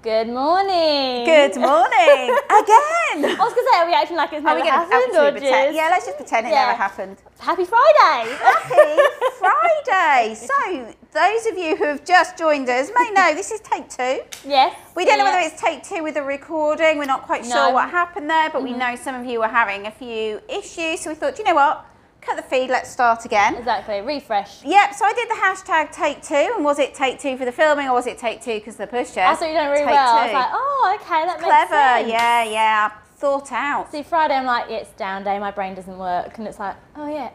Good morning. Good morning. Again. I was going to say, are we acting like it's never happened? Or just... Yeah, let's just pretend it never happened. Happy Friday. Happy Friday. So, those of you who have just joined us may know this is take 2. Yes. We don't know whether it's take 2 with the recording. We're not quite sure what happened there, but we know some of you were having a few issues. So we thought, you know what? Cut the feed, let's start again. Exactly, refresh. Yep, so I did the hashtag take 2, and was it take 2 for the filming or was it take 2 because of the Pushchair? I thought you done really well. I was like, oh, okay, that makes sense. Clever, yeah, thought out. See, Friday I'm like, it's down day, my brain doesn't work, and it's like, oh yeah.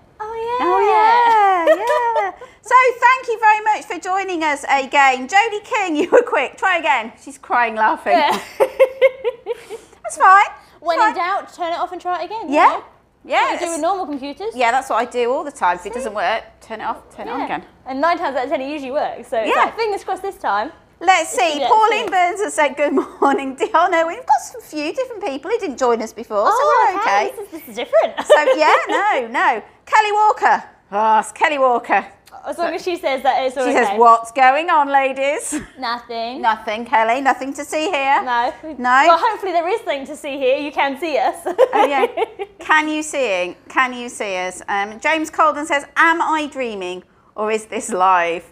So thank you very much for joining us again. Jodie King, you were quick. Try again. She's crying, laughing. Yeah. That's fine. When in doubt, turn it off and try it again. Yeah. You know? Yeah. You do with normal computers. Yeah, that's what I do all the time. If it doesn't work, turn it off, turn it on again. And 9 times out of 10 it usually works. So it's like, fingers crossed this time. Let's see. Pauline Burns has said good morning. Oh no, we've got a few different people who didn't join us before, so we're okay. This is different. So yeah, no. Kelly Walker. Oh, it's Kelly Walker. As long as she says that, it's all okay. She says, what's going on, ladies? Nothing. Nothing, Kelly. Nothing to see here. No. No. Well, hopefully there is something to see here. You can see us. Oh yeah. Can you see us? James Colden says, am I dreaming or is this live?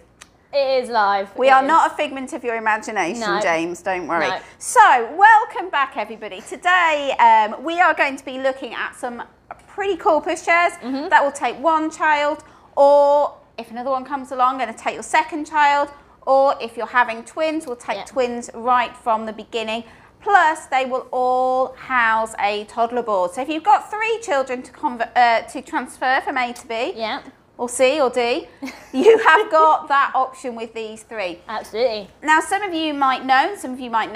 It is live. We are not a figment of your imagination, James, don't worry. No. So, welcome back everybody. Today we are going to be looking at some pretty cool pushchairs that will take one child, or if another one comes along, going to take your second child, or if you're having twins, we'll take twins right from the beginning. Plus, they will all house a toddler board. So if you've got 3 children to transfer from A to B, or C or D, you have got that option with these 3. Absolutely. Now, some of you might know, some of you might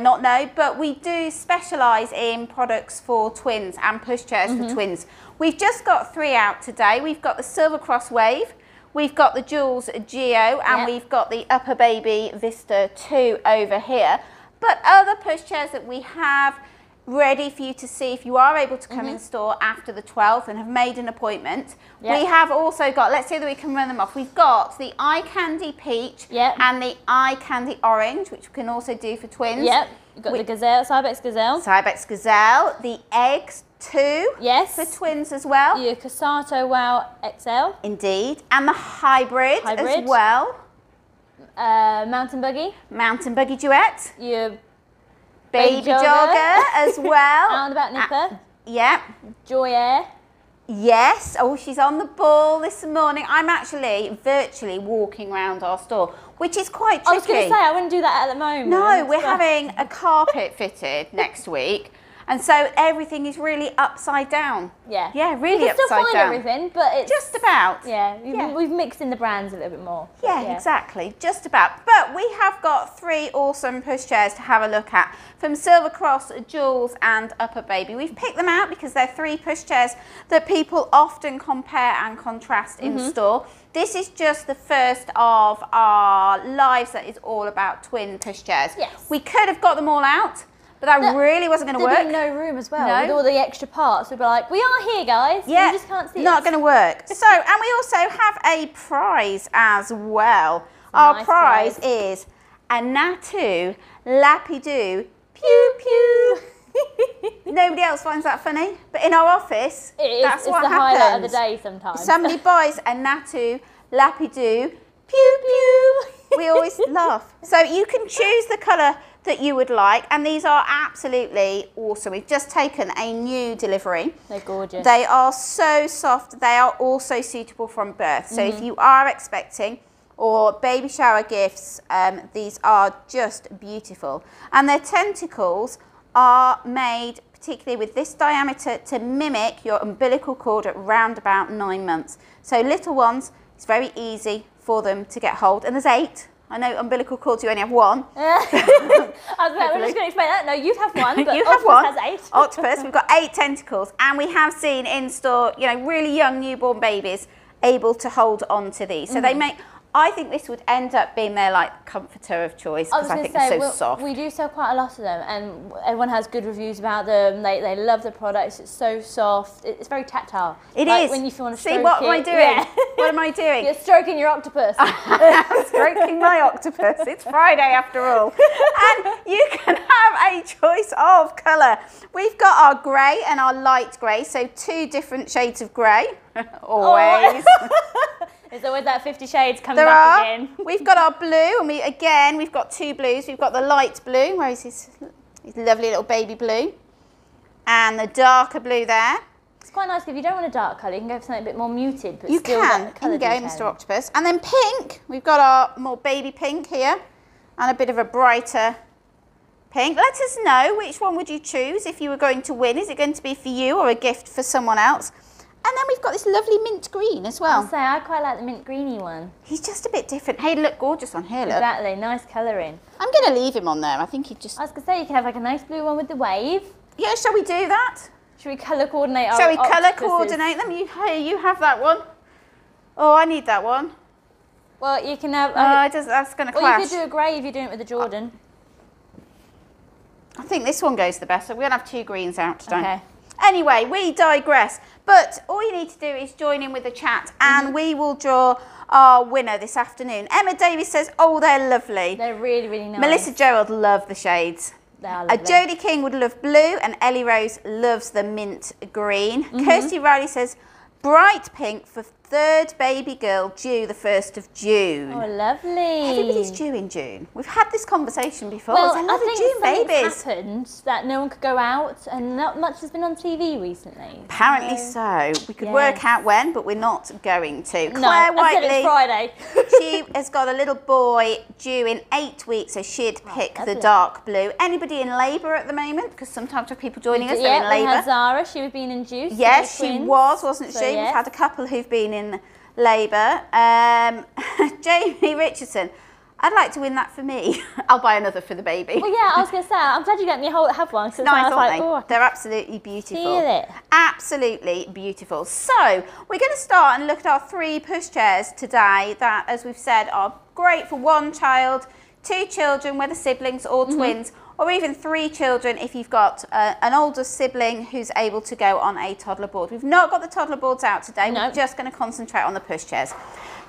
not know, but we do specialise in products for twins and pushchairs for twins. We've just got 3 out today. We've got the Silver Cross Wave, we've got the Joolz Geo, and we've got the UPPAbaby VISTA V2 over here. But other pushchairs that we have ready for you to see if you are able to come in store after the 12th and have made an appointment. We have also got, let's see that we can run them off. We've got the Eye Candy Peach and the Eye Candy Orange, which we can also do for twins. You've got the Gazelle, Cybex Gazelle. Cybex Gazelle, the Eggs 2 for twins as well. Your Casato Wow XL. Indeed. And the Hybrid as well. Mountain Buggy. Mountain Buggy Duet. Your Baby Jogger as well. Roundabout Nipper. Joy Air. Yes. Oh, she's on the ball this morning. I'm actually virtually walking around our store, which is quite tricky. I was going to say, I wouldn't do that at the moment. No, we're having a carpet fitted next week. And so everything is really upside down. Yeah, really upside down. You can still find everything, but it's... Just about. We've mixed in the brands a little bit more. Yeah, exactly. Just about. But we have got 3 awesome pushchairs to have a look at from Silver Cross, Joolz and UPPAbaby. We've picked them out because they're 3 pushchairs that people often compare and contrast in store. This is just the first of our lives that is all about twin pushchairs. We could have got them all out, but that really wasn't going to work. There'd be no room as well. With all the extra parts, we'd be like, we are here, guys. You just can't see Not going to work. So, and we also have a prize as well. Our prize is a Nattou Lapidou Pew Pew. Nobody else finds that funny, but in our office, that's what happens. It's the highlight of the day sometimes. Somebody buys a Nattou Lapidou Pew Pew. We always laugh. So you can choose the colour that you would like, and these are absolutely awesome. We've just taken a new delivery. They're gorgeous. They are so soft. They are also suitable from birth. So if you are expecting or baby shower gifts, these are just beautiful. And their tentacles are made particularly with this diameter to mimic your umbilical cord at round about 9 months. So little ones, it's very easy for them to get hold. And there's 8. I know umbilical cords, you only have 1. I was just going to explain that. No, you'd have 1, but Octopus has 8. Octopus, we've got 8 tentacles, and we have seen in store, you know, really young newborn babies able to hold on to these. So they make I think this would end up being their like comforter of choice because I think they're so soft. We do sell quite a lot of them, and everyone has good reviews about them. They love the products. It's so soft. It's very tactile. It like is. When you want to see what am I doing? Yeah. What am I doing? You're stroking your octopus. I'm stroking my octopus. It's Friday after all, and you can have a choice of colour. We've got our grey and our light grey, so 2 different shades of grey. Always. There's always that 50 shades coming back again. We've got our blue, and we've got 2 blues. We've got the light blue, where is his lovely little baby blue, and the darker blue there. It's quite nice if you don't want a dark colour, you can go for something a bit more muted, but you still can. got the colour There you go, Mr. Octopus. And then pink, we've got our more baby pink here, and a bit of a brighter pink. Let us know which one would you choose if you were going to win. Is it going to be for you or a gift for someone else? And then we've got this lovely mint green as well. I'll say, I quite like the mint greeny one. He's just a bit different. Hey, look gorgeous on here, look. Exactly, nice colouring. I'm going to leave him on there. I think he just... I was going to say, you can have like a nice blue one with the wave. Yeah, shall we do that? Should we colour coordinate our Shall we colour octopuses? coordinate them? You have that one. Oh, I need that one. Well, you can have... that's going to clash. Or you could do a grey if you're doing it with the Jordan. I think this one goes the best. So we're going to have 2 greens out today. Okay. Anyway, we digress. But all you need to do is join in with the chat and we will draw our winner this afternoon. Emma Davis says, oh, they're lovely. They're really, really nice. Melissa Gerald love the shades. They are lovely. Jodie King would love blue and Ellie Rose loves the mint green. Kirsty Riley says, bright pink for 3rd baby girl due the 1st of June. Oh, lovely. Everybody's due in June. We've had this conversation before. Well, There's a lot I of June think babies. happened that no one could go out and not much has been on TV recently. Apparently so. We could work out when, but we're not going to. No, Claire I said Whiteley, it's Friday. she has got a little boy due in 8 weeks, so she'd pick the lovely. dark blue. Anybody in labour at the moment? Because sometimes with people joining us, they're in labour. We had Zara, she was being induced. Yes, she was, wasn't she? So, yes. We've had a couple who've been in labour. Jamie Richardson, I'd like to win that for me. I'll buy another for the baby. Well, yeah, I was going to say, I'm glad you let me have one. Nice, aren't they? They're absolutely beautiful. Feel it. Absolutely beautiful. So we're going to start and look at our 3 pushchairs today that, as we've said, are great for 1 child, 2 children, whether siblings or twins, or even 3 children if you've got an older sibling who's able to go on a toddler board. We've not got the toddler boards out today. No. We're just going to concentrate on the pushchairs.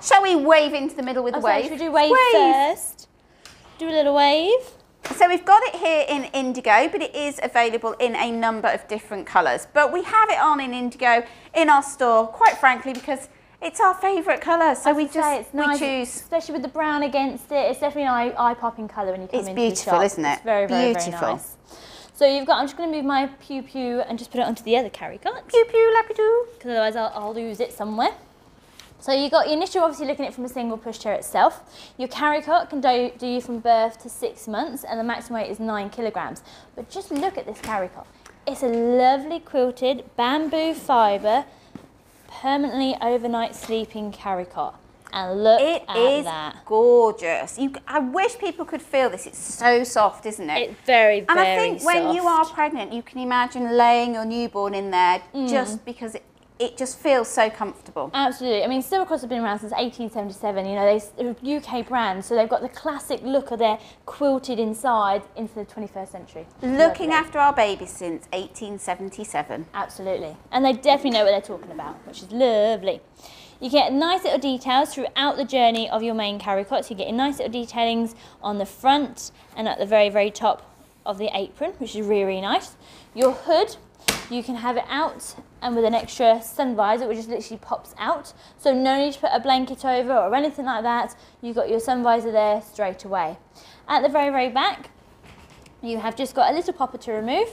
Shall we wave into the middle with the wave? Should we do wave first? Do a little wave. So we've got it here in indigo, but it is available in a number of different colours. But we have it on in indigo in our store, quite frankly, because it's our favourite colour. So we choose. Especially with the brown against it. It's definitely an eye-popping colour when you come into the shop. It's beautiful, isn't it? It's very, very, very nice. So you've got, I'm just going to move my pew-pew and just put it onto the other carrycot. Pew-pew, Lapidou. Because otherwise I'll lose it somewhere. So you've got your initial, obviously looking at it from a single pushchair itself. Your carrycot can do you from birth to 6 months and the maximum weight is 9 kilograms. But just look at this carrycot. It's a lovely quilted bamboo fibre, permanently overnight sleeping carrycot. And look at that. It is gorgeous. I wish people could feel this. It's so soft, isn't it? It's very, very soft. And I think when you are pregnant, you can imagine laying your newborn in there just because it just feels so comfortable. Absolutely. I mean, Silvercross have been around since 1877. You know, they're a UK brand, so they've got the classic look of their quilted inside into the 21st century. Looking after our babies since 1877. Absolutely. And they definitely know what they're talking about, which is lovely. You get nice little details throughout the journey of your main carrycot. So you get your nice little detailings on the front and at the very, very top of the apron, which is really, really nice. Your hood, you can have it out and with an extra sun visor, which just literally pops out. So no need to put a blanket over or anything like that. You've got your sun visor there straight away. At the very, very back, you have just got a little popper to remove,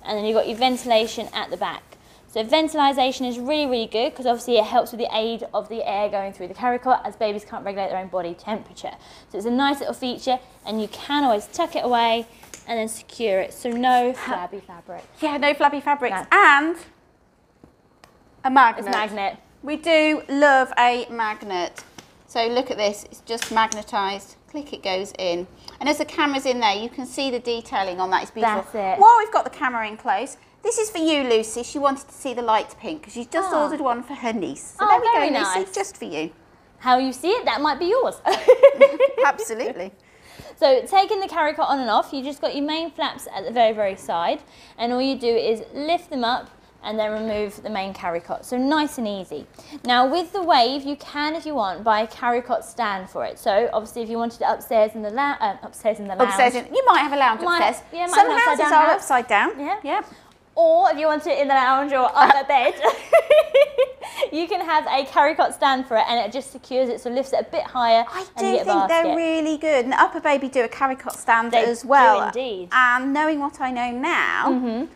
and then you've got your ventilation at the back. So ventilation is really, really good because obviously it helps with the aid of the air going through the carrycot as babies can't regulate their own body temperature. So it's a nice little feature and you can always tuck it away and then secure it. So no flabby fabric. Yeah, no flabby fabrics. No. And a magnet. It's a magnet. We do love a magnet. So look at this, it's just magnetised. Click, it goes in. And as the camera's in there, you can see the detailing on that. It's beautiful. That's it. While we've got the camera in close, this is for you, Lucy. She wanted to see the light pink because she's just ordered one for her niece. So there we go, nice. Lucy, just for you. how you see it, that might be yours. Absolutely. So taking the carrycot on and off, you just got your main flaps at the very, very side, and all you do is lift them up and then remove the main carrycot. So nice and easy. Now with the Wave, you can, if you want, buy a carrycot stand for it. So obviously if you wanted it upstairs in the lounge, you might have a lounge upstairs. Yeah, some houses are upside down. Yeah. Or if you want it in the lounge or under bed, you can have a carrycot stand for it, and it just secures it, so lifts it a bit higher. I do think they're really good. And UPPAbaby do a carrycot stand as well. They do indeed. And knowing what I know now,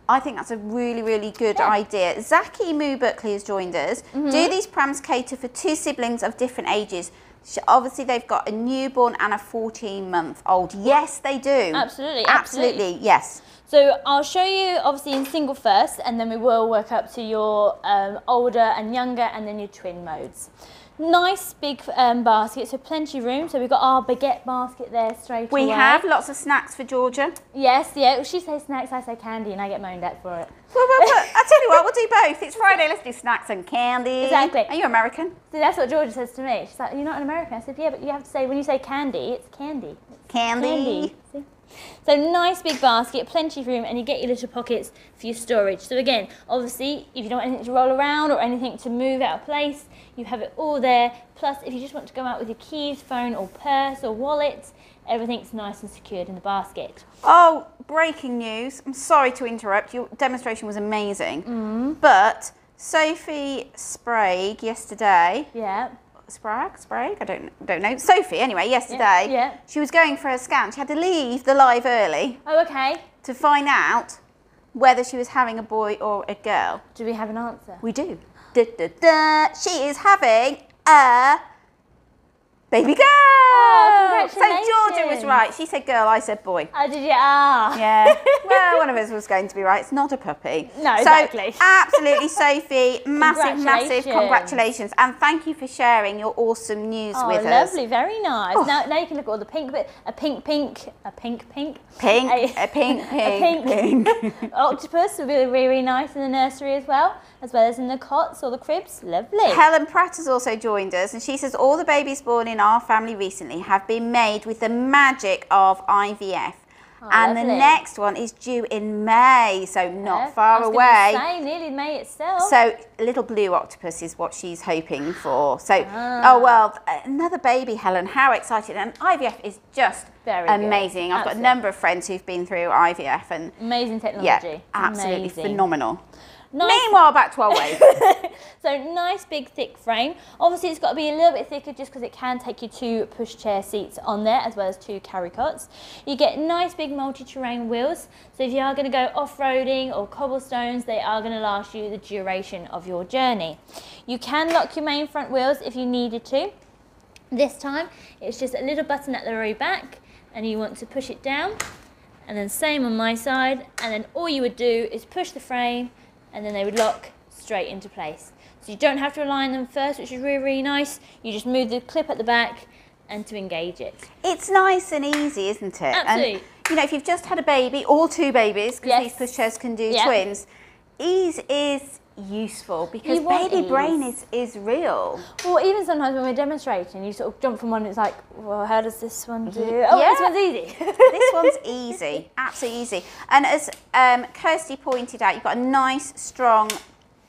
I think that's a really, really good idea. Zaki Moo Buckley has joined us. Do these prams cater for 2 siblings of different ages? Obviously, they've got a newborn and a 14-month-old. Yes, they do. Absolutely, yes. So I'll show you obviously in single first, and then we will work up to your older and younger, and then your twin modes. Nice big basket, so plenty of room. So we've got our baguette basket there straight away. We have lots of snacks for Georgia. Yes, yeah. She says snacks, I say candy, and I get moaned at for it. Well, I'll tell you what, we'll do both. It's Friday, let's do snacks and candy. Exactly. Are you American? See, that's what Georgia says to me. She's like, you're not an American. I said, yeah, but you have to say, when you say candy, it's candy. It's candy. See? So nice big basket, plenty of room, and you get your little pockets for your storage. So again, obviously, if you don't want anything to roll around or anything to move out of place, you have it all there. Plus, if you just want to go out with your keys, phone, or purse, or wallet, everything's nice and secured in the basket. Oh, breaking news. I'm sorry to interrupt. Your demonstration was amazing. But Sophie Sprague yesterday... Yeah. Sprague? I don't know. Sophie, anyway, yesterday, she was going for a scan. She had to leave the live early. Oh, okay. To find out whether she was having a boy or a girl. Do we have an answer? We do. She is having a baby girl. Oh, congratulations. So Georgia was right. She said girl, I said boy. Oh, did you? Ah. Yeah. Well, one of us was going to be right. It's not a puppy. No, exactly. So, absolutely, Sophie, massive congratulations. And thank you for sharing your awesome news with us. Oh, lovely. Very nice. Oh. Now you can look at all the pink bit. A pink. Octopus will be really nice in the nursery as well as in the cots or the cribs. Lovely. Helen Pratt has also joined us, and she says all the babies born in our family recently have been made with the magic of IVF. Oh, and lovely. The next one is due in May, so not far away. Say, nearly May itself. So little blue octopus is what she's hoping for. So, oh well, another baby, Helen. How excited! And IVF is just very amazing. I've got a number of friends who've been through IVF, and amazing technology. Yeah, absolutely phenomenal. Nice. Meanwhile, back to our Wave. So nice big thick frame. Obviously it's got to be a little bit thicker just because it can take you 2 pushchair seats on there as well as 2 carrycots. You get nice big multi-terrain wheels. So if you are going to go off-roading or cobblestones, they are going to last you the duration of your journey. You can lock your main front wheels if you needed to. This time it's just a little button at the very back, and you want to push it down, and then same on my side, and then all you would do is push the frame, and then they would lock straight into place. So you don't have to align them first, which is really, really nice. You just move the clip at the back and to engage it. It's nice and easy, isn't it? Absolutely. And, you know, if you've just had a baby or 2 babies, because these pushchairs can do twins, ease is useful because baby brain is real. Well, even sometimes when we're demonstrating, you sort of jump from one and it's like, well, how does this one do? Oh, this one's easy. This one's easy, absolutely easy. And as Kirsty pointed out, you've got a nice, strong,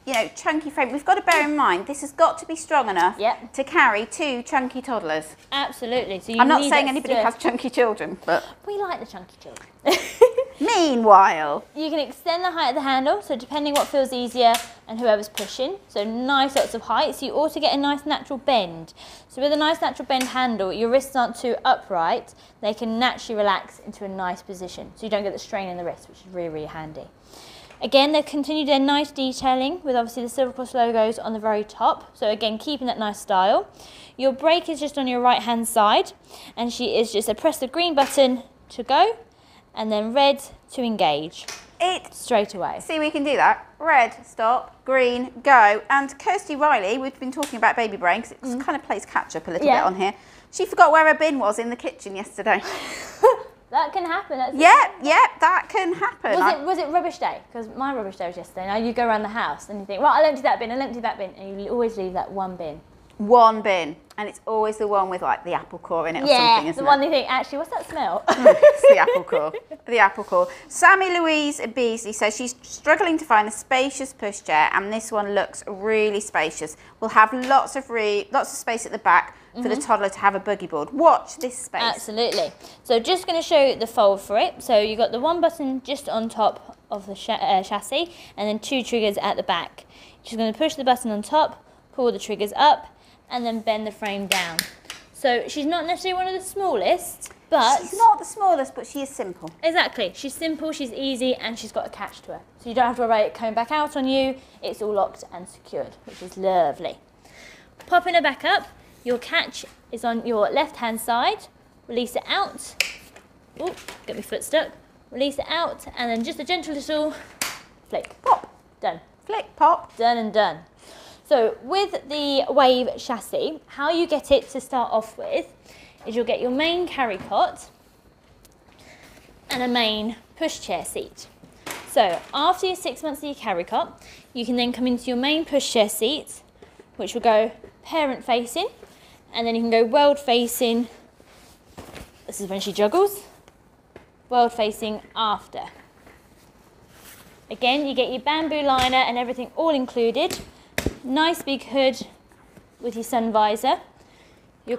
you know, chunky frame. We've got to bear in mind, this has got to be strong enough to carry 2 chunky toddlers. Absolutely. So I'm not saying anybody has chunky children, but... We like the chunky children. Meanwhile, you can extend the height of the handle, so depending what feels easier and whoever's pushing, so nice lots of height. So you also get a nice natural bend. So with a nice natural bend handle, your wrists aren't too upright, they can naturally relax into a nice position, so you don't get the strain in the wrist, which is really, really handy. Again, they've continued their nice detailing with obviously the Silver Cross logos on the very top. So again, keeping that nice style. Your brake is just on your right hand side, and she is just press the green button to go, and then red to engage. Straight away. See, we can do that. Red, stop, green, go. And Kirsty Riley, we've been talking about baby brain because it kind of plays catch up a little bit on here. She forgot where her bin was in the kitchen yesterday. That can happen. That can happen. Was it rubbish day? Because my rubbish day was yesterday. Now you go around the house and you think, right, I'll empty that bin, and you always leave that one bin. one bin, and it's always the one with like the apple core in it or something, isn't the one you think, actually, what's that smell? It's the apple core. The apple core. Sammy Louise Beasley says she's struggling to find a spacious pushchair, and this one looks really spacious. We'll have lots of space at the back for the toddler to have a boogie board. Watch this space. Absolutely. So just going to show you the fold for it. So you've got the one button just on top of the chassis, and then 2 triggers at the back. Just going to push the button on top, pull the triggers up, and then bend the frame down. So she's not necessarily one of the smallest, but... She's not the smallest, but she is simple. Exactly. She's simple, she's easy, and she's got a catch to her. So you don't have to worry about it coming back out on you. It's all locked and secured, which is lovely. Popping her back up, your catch is on your left-hand side. Release it out. Ooh, get my foot stuck. Release it out, and then just a gentle little flick. Pop. Done. Flick, pop. Done and done. So with the Wave chassis, how you get it to start off with is you'll get your main carrycot and a main pushchair seat. So after your 6 months of your carrycot, you can then come into your main pushchair seat, which will go parent facing, and then you can go world facing. This is when she juggles. World facing after. Again, you get your bamboo liner and everything all included. Nice big hood with your sun visor.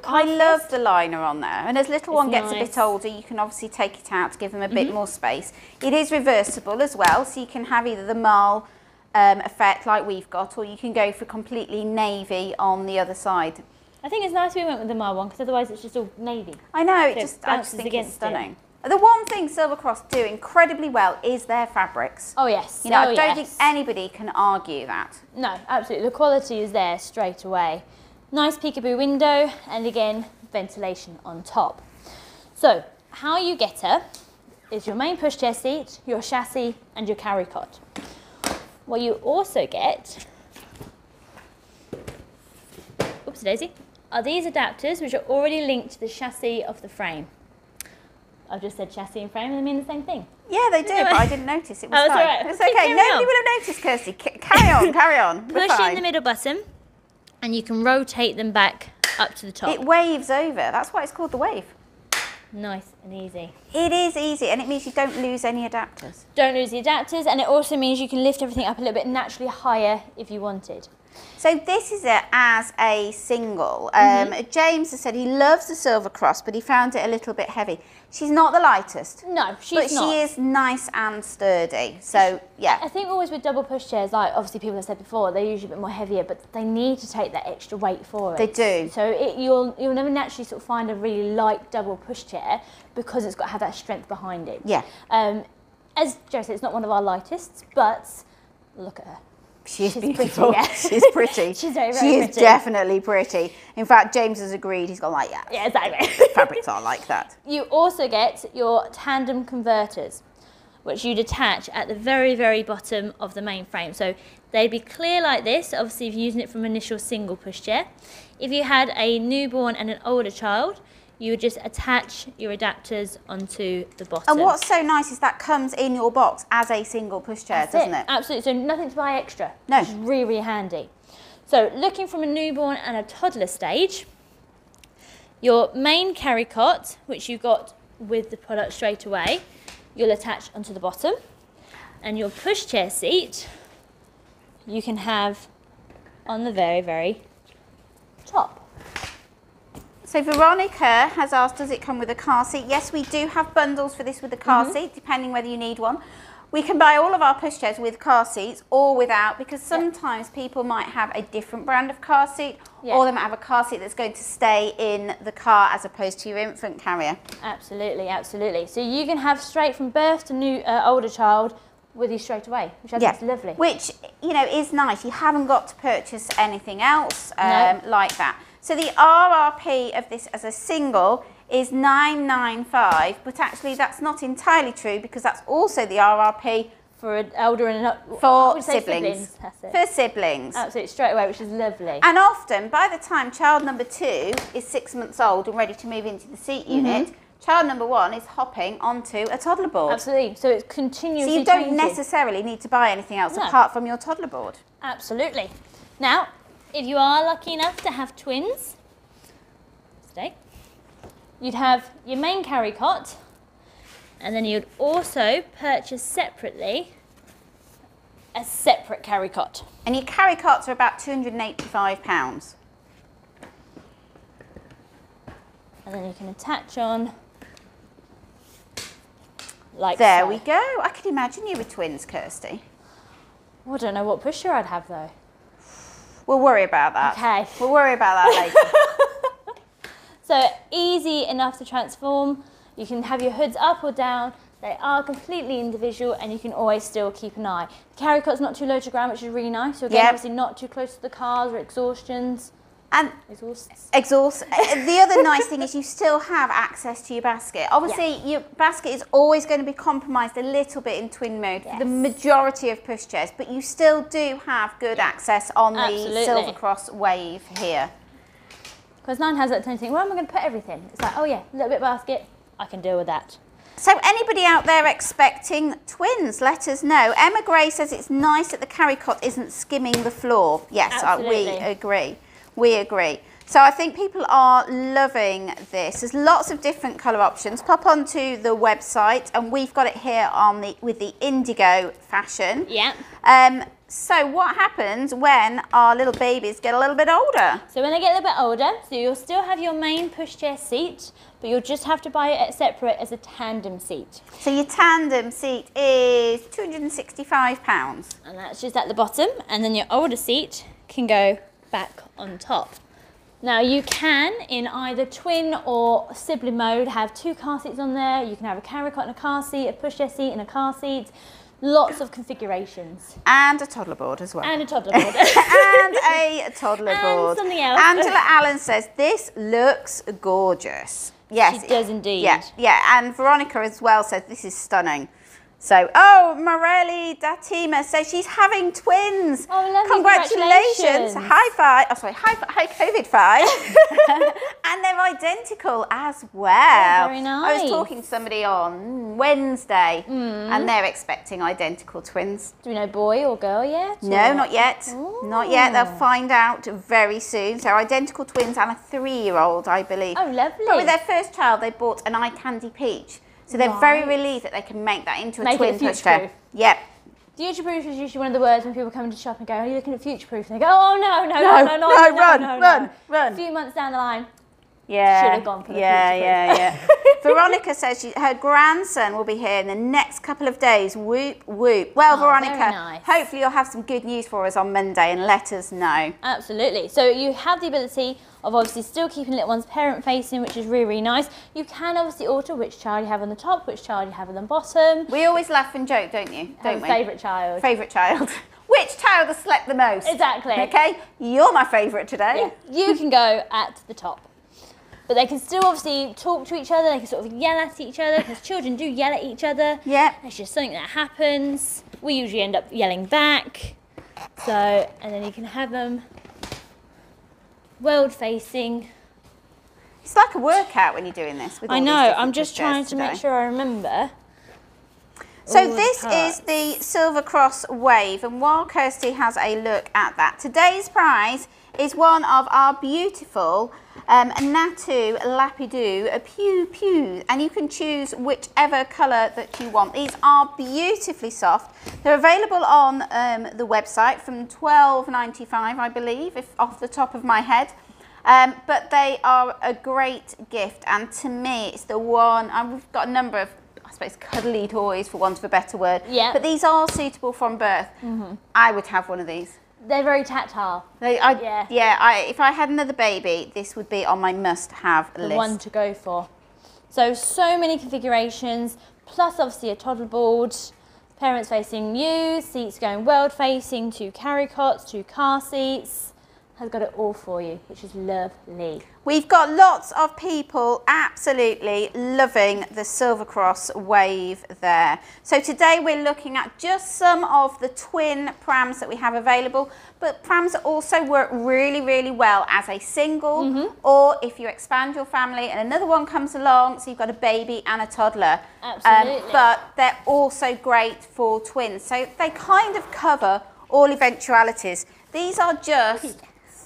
I love the liner on there, and as little one gets nice. a bit older, you can obviously take it out to give them a bit more space. It is reversible as well, so you can have either the marl effect like we've got, or you can go for completely navy on the other side. I think it's nice we went with the marl one, because otherwise it's just all navy. I know, I So just think it's stunning. The one thing Silver Cross do incredibly well is their fabrics. Oh yes. You know, I don't think anybody can argue that. No, absolutely. The quality is there straight away. Nice peekaboo window, and again, ventilation on top. So, how you get her is your main pushchair seat, your chassis, and your carrycot. What you also get, oops daisy, are these adapters which are already linked to the chassis of the frame. I've just said chassis and frame, and they mean the same thing. Yeah, they do, but I didn't notice. It was fine. All right. It's okay. Nobody would have noticed, Kirsty. Carry on, carry on. Push in the middle button, and you can rotate them back up to the top. It waves over. That's why it's called the wave. Nice and easy. It is easy, and it means you don't lose any adapters. Don't lose the adapters, and it also means you can lift everything up a little bit naturally higher if you wanted. So this is it as a single. James has said he loves the Silver Cross, but he found it a little bit heavy. She's not the lightest. No, she's but not. But she is nice and sturdy. So, yeah. I think always with double pushchairs, like obviously people have said before, they're usually a bit more heavier, but they need to take that extra weight for it. They do. So you'll never naturally sort of find a really light double pushchair because it's got to have that strength behind it. Yeah. As Joe said, it's not one of our lightest, but look at her. She's Pretty, beautiful. yeah. She's pretty. She's very, very She is pretty. Definitely pretty. In fact, James has agreed. He's gone like, yeah. Yeah, exactly. Fabrics are like that. You also get your tandem converters, which you detach at the very, very bottom of the main frame. So they'd be clear like this, obviously if you're using it from initial single pushchair. If you had a newborn and an older child, you would just attach your adapters onto the bottom. And what's so nice is that comes in your box as a single pushchair, doesn't it? Absolutely, so nothing to buy extra. No. Which is really, really handy. So looking from a newborn and a toddler stage, your main carrycot, which you got with the product straight away, you'll attach onto the bottom. And your pushchair seat, you can have on the very, very top. So Veronica has asked, does it come with a car seat? Yes, we do have bundles for this with a car seat, depending whether you need one. We can buy all of our pushchairs with car seats or without, because sometimes people might have a different brand of car seat, or they might have a car seat that's going to stay in the car as opposed to your infant carrier. Absolutely, absolutely. So you can have straight from birth to older child with you straight away, which I think is lovely. Which, you know, is nice. You haven't got to purchase anything else like that. So the RRP of this as a single is $995, but actually that's not entirely true, because that's also the RRP for an elder and for siblings. That's it. For siblings. Absolutely, straight away, which is lovely. And often, by the time child number 2 is 6 months old and ready to move into the seat unit, child number 1 is hopping onto a toddler board. Absolutely, so it's continuously So you don't necessarily need to buy anything else apart from your toddler board. Absolutely. Now, if you are lucky enough to have twins today, you'd have your main carry cot, and then you'd also purchase separately a separate carry cot. And your carry cots are about £285. And then you can attach on like there so. we go. I can imagine you with twins, Kirsty. Well, I don't know what Pushchair I'd have though. We'll worry about that. Okay. We'll worry about that later. So easy enough to transform. You can have your hoods up or down. They are completely individual, and you can always still keep an eye. The carry cot's not too low to ground, which is really nice. So again, obviously not too close to the cars or exhausts. Exhaust. The other nice thing is you still have access to your basket. Obviously, your basket is always going to be compromised a little bit in twin mode for the majority of pushchairs, but you still do have good access on the Silver Cross Wave here. Because Nine has that tendency, where am I going to put everything? It's like, oh yeah, a little bit basket, I can deal with that. So anybody out there expecting twins, let us know. Emma Gray says it's nice that the carry cot isn't skimming the floor. Yes, we agree. We agree. So I think people are loving this. There's lots of different colour options. Pop onto the website, and we've got it here on with the indigo fashion. Yeah. So what happens when our little babies get a little bit older? So when they get a little bit older, so you'll still have your main pushchair seat, but you'll just have to buy it separate as a tandem seat. So your tandem seat is £265. And that's just at the bottom, and then your older seat can go back on top. Now you can, in either twin or sibling mode, have 2 car seats on there. You can have a carry cot and a car seat, a pushchair seat and a car seat. Lots of configurations. And a toddler board as well. And a toddler board. And a toddler board. And something else. Angela Allen says, this looks gorgeous. Yes. She does indeed. Yeah, and Veronica as well says, this is stunning. So, oh, Morelli Datima says she's having twins. Oh, lovely. Congratulations. High five. Oh, sorry, high COVID five. And they're identical as well. Oh, very nice. I was talking to somebody on Wednesday, and they're expecting identical twins. Do we know boy or girl yet? No, not yet. Ooh. Not yet. They'll find out very soon. So identical twins and a 3-year-old, I believe. Oh, lovely. But with their first child, they bought an eye candy peach. So they're very relieved that they can make that into a twin pushchair. Yep. Future-proof is usually one of the words when people come into shop and go, are you looking at future-proof? And they go, oh, no, run. A few months down the line, should have gone for the future-proof. Veronica says her grandson will be here in the next couple of days. Whoop, whoop. Well, Veronica, hopefully you'll have some good news for us on Monday and let us know. Absolutely. So you have the ability of obviously still keeping little ones parent-facing, which is really, really nice. You can obviously alter which child you have on the top, which child you have on the bottom. We always laugh and joke, don't you? Don't we? Favourite child. Favourite child. Which child has slept the most? Exactly. Okay, you're my favourite today. Yeah. You can go at the top. But they can still obviously talk to each other, they can sort of yell at each other, because children do yell at each other. Yeah. It's just something that happens. We usually end up yelling back. So, and then you can have them world facing. It's like a workout when you're doing this. With all I know, I'm just trying to today. make sure I remember. So this is the Silver Cross Wave, and while Kirsty has a look at that, today's prize is one of our beautiful Nattou Lapidou Pew Pews, and you can choose whichever colour that you want. These are beautifully soft. They're available on the website from $12.95, I believe, if off the top of my head. But they are a great gift, and to me, it's the one. We've got a number of, I suppose, cuddly toys, for want of a better word. Yeah. But these are suitable from birth. I would have one of these. They're very tactile. If I had another baby, this would be on my must-have list. The one to go for. So many configurations, plus obviously a toddler board, parents facing you, seats going world facing, 2 carry cots, 2 car seats. Has got it all for you, which is lovely. We've got lots of people absolutely loving the Silver Cross Wave there. So today we're looking at just some of the twin prams that we have available, but prams also work really, really well as a single, or if you expand your family and another one comes along, so you've got a baby and a toddler. Absolutely. But they're also great for twins. So they kind of cover all eventualities. These are just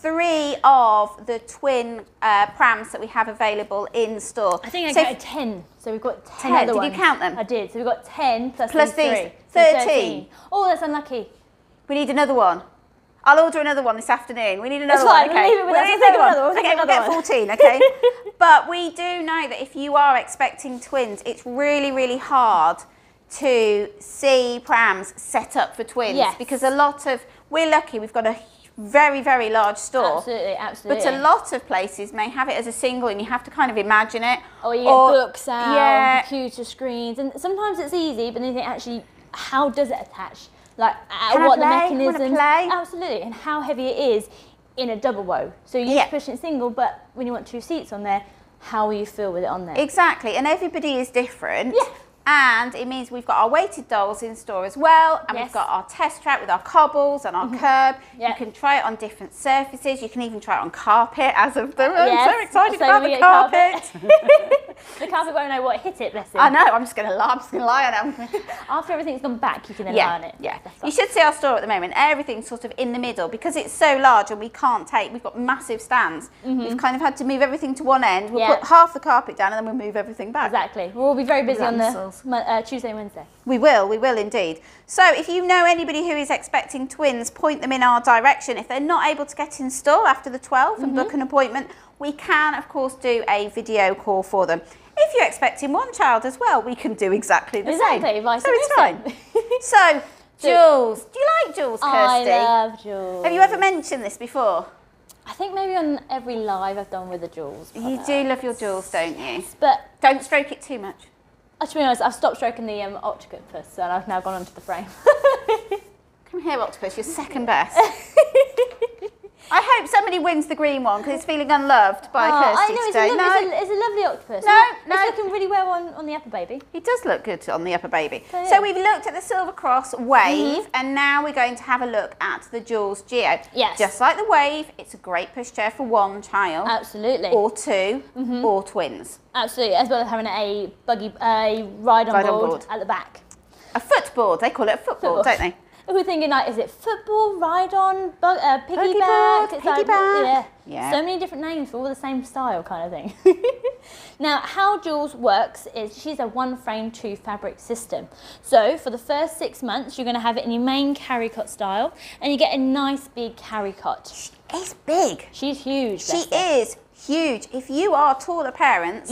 3 of the twin prams that we have available in store. I think I counted 10. So we've got 10 other ones. Did you count them? I did. So we've got 10 plus these 3. 13. Oh, that's unlucky. We need another one. I'll order another one this afternoon. We need another one. Okay. We'll leave it with us. We'll take another one. Okay, we'll get 14, okay? But we do know that if you are expecting twins, it's really, really hard to see prams set up for twins. Yes. Because a lot of, we're lucky, we've got a very, very large store. Absolutely, absolutely. But a lot of places may have it as a single and you have to kind of imagine it. Or you get books out, computer screens. And sometimes it's easy, but then you think, actually, how does it attach? Like, what the mechanism, absolutely, and how heavy it is in a double woe. So you just push it single, but when you want 2 seats on there, how will you feel with it on there? Exactly, and everybody is different. Yeah. And it means we've got our weighted dolls in store as well, and we've got our test track with our cobbles and our curb. You can try it on different surfaces. You can even try it on carpet as of them. I'm so excited about the carpet. The carpet won't know what hit it, bless him. I know, I'm just going to lie on it. After everything's gone back, you can then lie on it. Yeah, you should see our store at the moment. Everything's sort of in the middle because it's so large and we can't take, we've got massive stands. We've kind of had to move everything to one end. We'll put half the carpet down and then we'll move everything back. Exactly. We'll all be very busy on the Tuesday and Wednesday. We will indeed. So if you know anybody who is expecting twins, point them in our direction. If they're not able to get in store after the 12th and book an appointment, we can of course do a video call for them. If you're expecting one child as well, we can do exactly the same. Vice so versa. It's fine. So, Joolz. Do you like Joolz, Kirsty? I love Joolz. Have you ever mentioned this before? I think maybe on every live I've done with the Joolz product. You do love your Joolz, don't you? But don't stroke it too much. To be honest, I've stopped stroking the Octopus and I've now gone onto the frame. Come here, Octopus, you're second best. I hope somebody wins the green one because it's feeling unloved by Kirsty today. It's a lovely Octopus. No. It's looking really well on the UPPAbaby. He does look good on the UPPAbaby. So we've looked at the Silver Cross Wave and now we're going to have a look at the Joolz Geo. Yes. Just like the Wave, it's a great pushchair for one child. Absolutely. Or 2 or twins. Absolutely, as well as having a ride-on board at the back. A footboard, they call it a footboard, don't they? We're thinking like, is it football, ride-on, piggyback? Piggyback. Yeah. So many different names for all the same style kind of thing. Now, how Joolz works is she's a 1-frame 2 fabric system. So for the first 6 months, you're going to have it in your main carrycot style, and you get a nice big carrycot. It's big. She's huge. She is huge. If you are taller parents,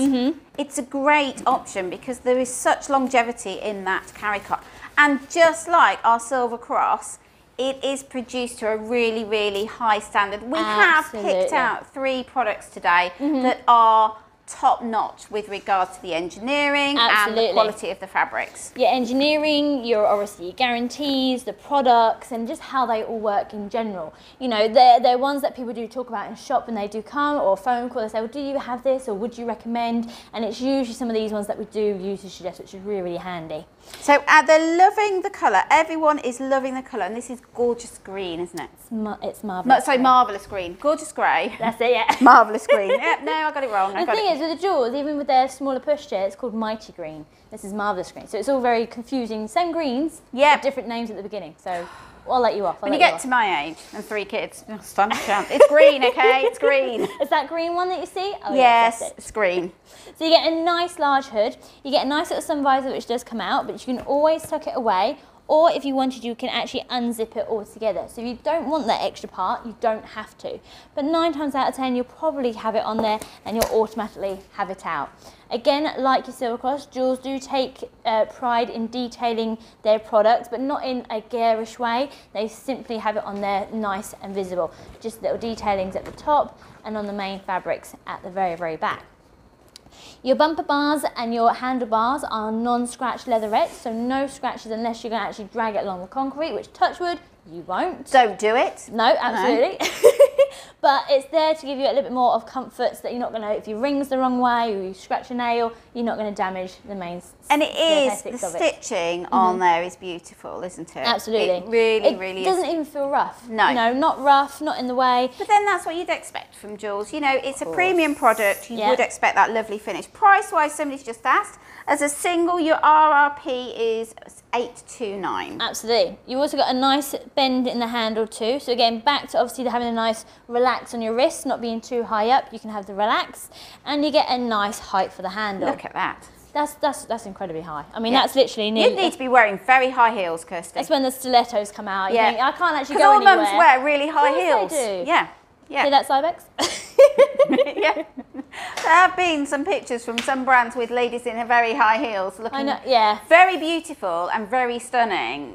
it's a great option because there is such longevity in that carrycot. And just like our Silver Cross, it is produced to a really, really high standard. We have picked out 3 products today that are top notch with regards to the engineering and the quality of the fabrics. Your engineering, your obviously your guarantees, the products, and just how they all work in general. You know, they're ones that people do talk about in shop when they do come, or phone call, they say, well, do you have this, or would you recommend? And it's usually some of these ones that we do usually suggest, which is really, really handy. So they're loving the colour. Everyone is loving the colour, and this is gorgeous green, isn't it? It's marvellous. Sorry, marvellous green. Gorgeous grey. That's it, yeah. Marvellous green. Yep, no, I got it wrong. The thing is, with the Joolz, even with their smaller pushchair, it's called Mighty Green. This is Marvellous Green. So it's all very confusing. Same greens, but different names at the beginning. So I'll let you off. When you get to my age and 3 kids, stand a chance. It's green, okay? It's green. Is that green one that you see? Oh, yes, it's green. So you get a nice large hood. You get a nice little sun visor which does come out, but you can always tuck it away. Or if you wanted, you can actually unzip it all together. So if you don't want that extra part, you don't have to. But 9 times out of 10, you'll probably have it on there and you'll automatically have it out. Again, like your Silver Cross, Joolz do take pride in detailing their products, but not in a garish way. They simply have it on there nice and visible. Just little detailings at the top and on the main fabrics at the very, very back. Your bumper bars and your handlebars are non-scratch leatherettes, so no scratches unless you're going to actually drag it along the concrete, which, touch wood, you won't. Don't do it. No, absolutely. No. But it's there to give you a little bit more of comfort so that you're not going to, if your ring's the wrong way or you scratch a nail, you're not going to damage the main. And it is, the stitching on there is beautiful, isn't it? Absolutely. It really is. It doesn't even feel rough. No. You know, not rough, not in the way. But then that's what you'd expect from Joolz. You know, it's a premium product. You would expect that lovely finish. Price-wise, somebody's just asked. As a single, your RRP is $829. Absolutely. You've also got a nice bend in the handle too. So again, back to obviously having a nice relax on your wrist, not being too high up. You can have the relax, and you get a nice height for the handle. Look at that. That's incredibly high. I mean, that's literally You'd need to be wearing very high heels, Kirsty. That's when the stilettos come out. You think, I can't actually go anywhere. Because all mums wear really high heels. They do. Yeah. See that, Cybex? Yeah. There have been some pictures from some brands with ladies in very high heels looking very beautiful and very stunning.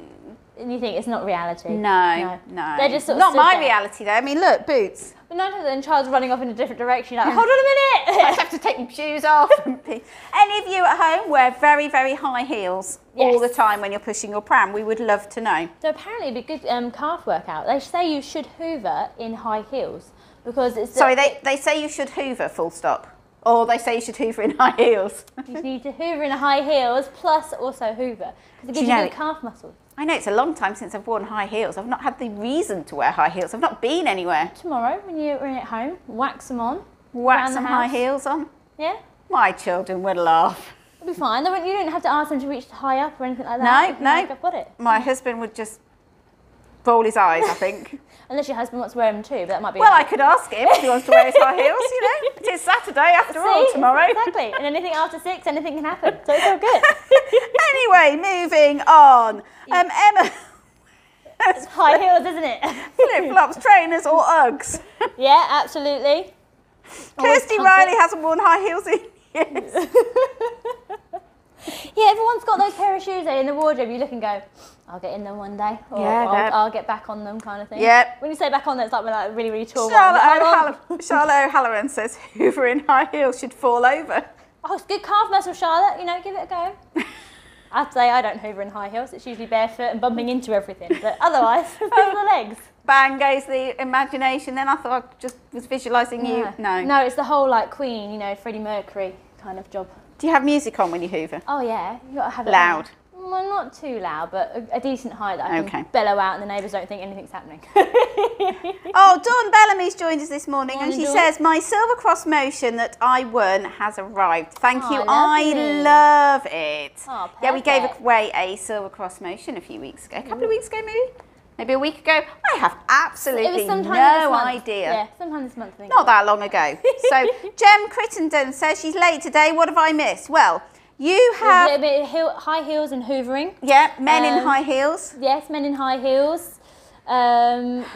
And you think it's not reality? No. They're just sort of not my reality though. I mean, look, boots. But 9 times then child's running off in a different direction. Like, hold on a minute! I have to take my shoes off. Any of you at home wear very, very high heels all the time when you're pushing your pram? We would love to know. So apparently it'd be a good calf workout. They say you should hoover in high heels because it's... Sorry, they say you should hoover, full stop. Or they say you should hoover in high heels. You need to hoover in high heels plus also hoover because it gives you good calf muscles. I know it's a long time since I've worn high heels. I've not had the reason to wear high heels. I've not been anywhere. Tomorrow, when you're at home, wax them on. Wax some high heels on? Yeah. My children would laugh. It'll be fine. You don't have to ask them to reach high up or anything like that. No. I've got it. My husband would just roll his eyes, I think. Unless your husband wants to wear them too, but that might be... Well, I could ask him if he wants to wear his high heels, you know. It is Saturday after all tomorrow. Exactly. And anything after 6, anything can happen. So it's all good. Anyway, moving on. Emma... It's high heels, isn't it? Flip-flops, trainers or Uggs? Yeah, absolutely. Kirsty Riley hasn't worn high heels in years. Yeah, everyone's got those pair of shoes in the wardrobe. You look and go, I'll get in them one day. Or I'll get back on them kind of thing. Yeah. When you say back on them, it's like a really, really tall Charlotte O'Halloran says Hoover in high heels should fall over. Oh, it's good calf muscle, Charlotte. You know, give it a go. I'd say I don't hoover in high heels. It's usually barefoot and bumping into everything. But otherwise, it's good for the legs. Bang goes the imagination. Then I thought I just was visualising you. No, it's the whole like Queen, you know, Freddie Mercury kind of job. Do you have music on when you hoover? Oh yeah, you got to have it loud. Well, not too loud, but a decent height that I can bellow out and the neighbours don't think anything's happening. Oh, Dawn Bellamy's joined us this morning and she says, my Silver Cross motion that I won has arrived. Thank you, I love it. Oh, yeah, we gave away a Silver Cross motion a few weeks ago, a couple of weeks ago maybe a week ago. I have absolutely no idea. Yeah, sometime this month. I think. Not that long ago. So Jem Crittenden says she's late today. What have I missed? Well, you have... A bit of high heels and hoovering. Yeah, men in high heels. Yes, men in high heels.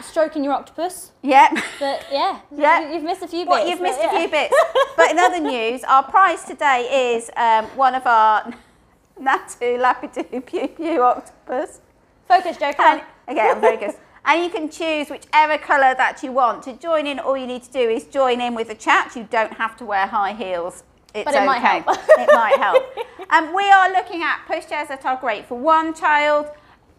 Stroking your octopus. Yeah. But yeah, you've missed a few bits. Well, you've missed a few bits. But in other news, our prize today is one of our Nattou, Lapidou, Pew Pew octopus. Focus, Joe, come on. Okay, I'm focused. And you can choose whichever colour that you want. To join in, all you need to do is join in with the chat. You don't have to wear high heels. It's but it might help. It might help. We are looking at pushchairs that are great for one child,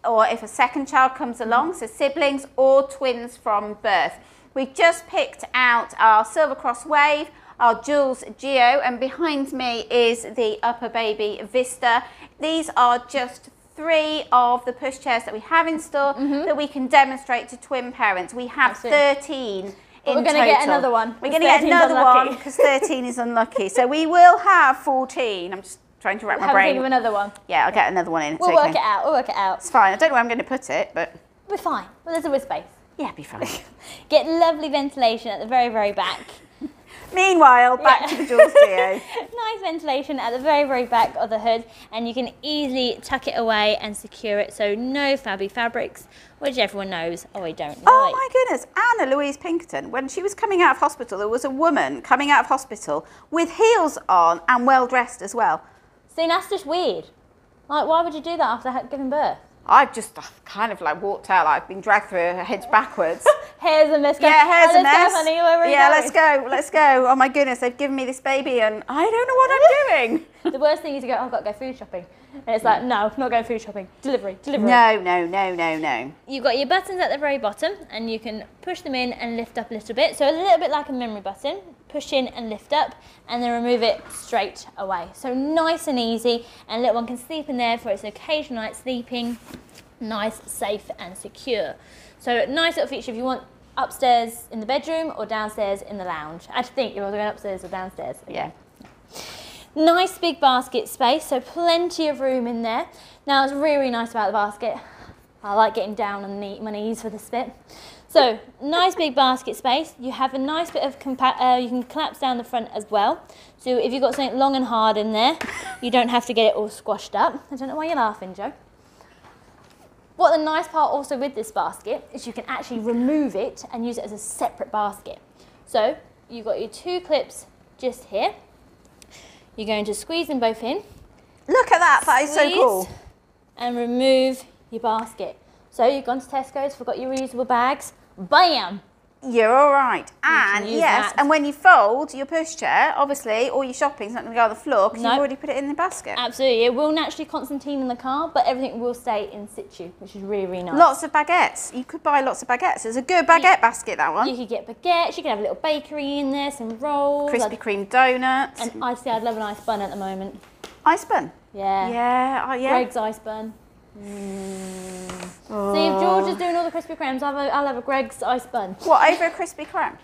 or if a second child comes along, so siblings or twins from birth. We've just picked out our Silver Cross Wave, our Joolz Geo, and behind me is the UPPAbaby VISTA. These are just 3 of the pushchairs that we have in store that we can demonstrate to twin parents. We have 13 in we're going to get another one. We're going to get another one because 13 is unlucky. So we will have 14. I'm just trying to wrap my brain. Think of another one. Yeah, I'll get another one in. We'll work it out. We'll work it out. It's fine. I don't know where I'm going to put it, but... We're fine. Well, there's always space. Yeah, be fine. Get lovely ventilation at the very, very back. Meanwhile, back to the Joolz Geo. Nice ventilation at the very, very back of the hood, and you can easily tuck it away and secure it, so no fabby fabrics, which everyone knows I don't like. Oh my goodness, Anna Louise Pinkerton, when she was coming out of hospital, there was a woman coming out of hospital with heels on and well dressed as well. See, that's just weird. Like, why would you do that after giving birth? I've just kind of like walked out, like I've been dragged through her head backwards. Hair's a mess. Yeah, hair's a mess. Go, honey. Where yeah, let's go, let's go. Oh my goodness, they've given me this baby and I don't know what I'm doing. The worst thing is to go, oh, I've got to go food shopping. And it's like, no, not going food shopping. Delivery. No. You've got your buttons at the very bottom and you can push them in and lift up a little bit. So a little bit like a memory button. Push in and lift up and then remove it straight away. So nice and easy, and little one can sleep in there for its occasional night sleeping. Nice, safe and secure. So nice little feature if you want upstairs in the bedroom or downstairs in the lounge. I think you're going upstairs or downstairs. Yeah. Nice big basket space, so plenty of room in there. Now, it's really nice about the basket. I like getting down on my knees for this bit. So, nice big basket space. You have a nice bit of you can collapse down the front as well. So if you've got something long and hard in there, you don't have to get it all squashed up. I don't know why you're laughing, Joe. What the nice part also with this basket is you can actually remove it and use it as a separate basket. So you've got your 2 clips just here. You're going to squeeze them both in. Look at that, that is so cool. And remove your basket. So you've gone to Tesco's, forgot your reusable bags, bam! You're all right. And yes, that. and when you fold your pushchair, obviously all your shopping's not going to go on the floor because you've already put it in the basket. Absolutely. It will naturally concertina in the car, but everything will stay in situ, which is really, really nice. Lots of baguettes. You could buy lots of baguettes. It's a good baguette basket, that one. You could get baguettes, you could have a little bakery in there, some rolls. Krispy Kreme donuts. And I'd love an ice bun at the moment. Ice bun? Yeah. Yeah, yeah. Greg's ice bun. Oh. See, if George is doing all the Krispy Kremes, I'll have a Greg's ice bun. What, over a Krispy Kreme?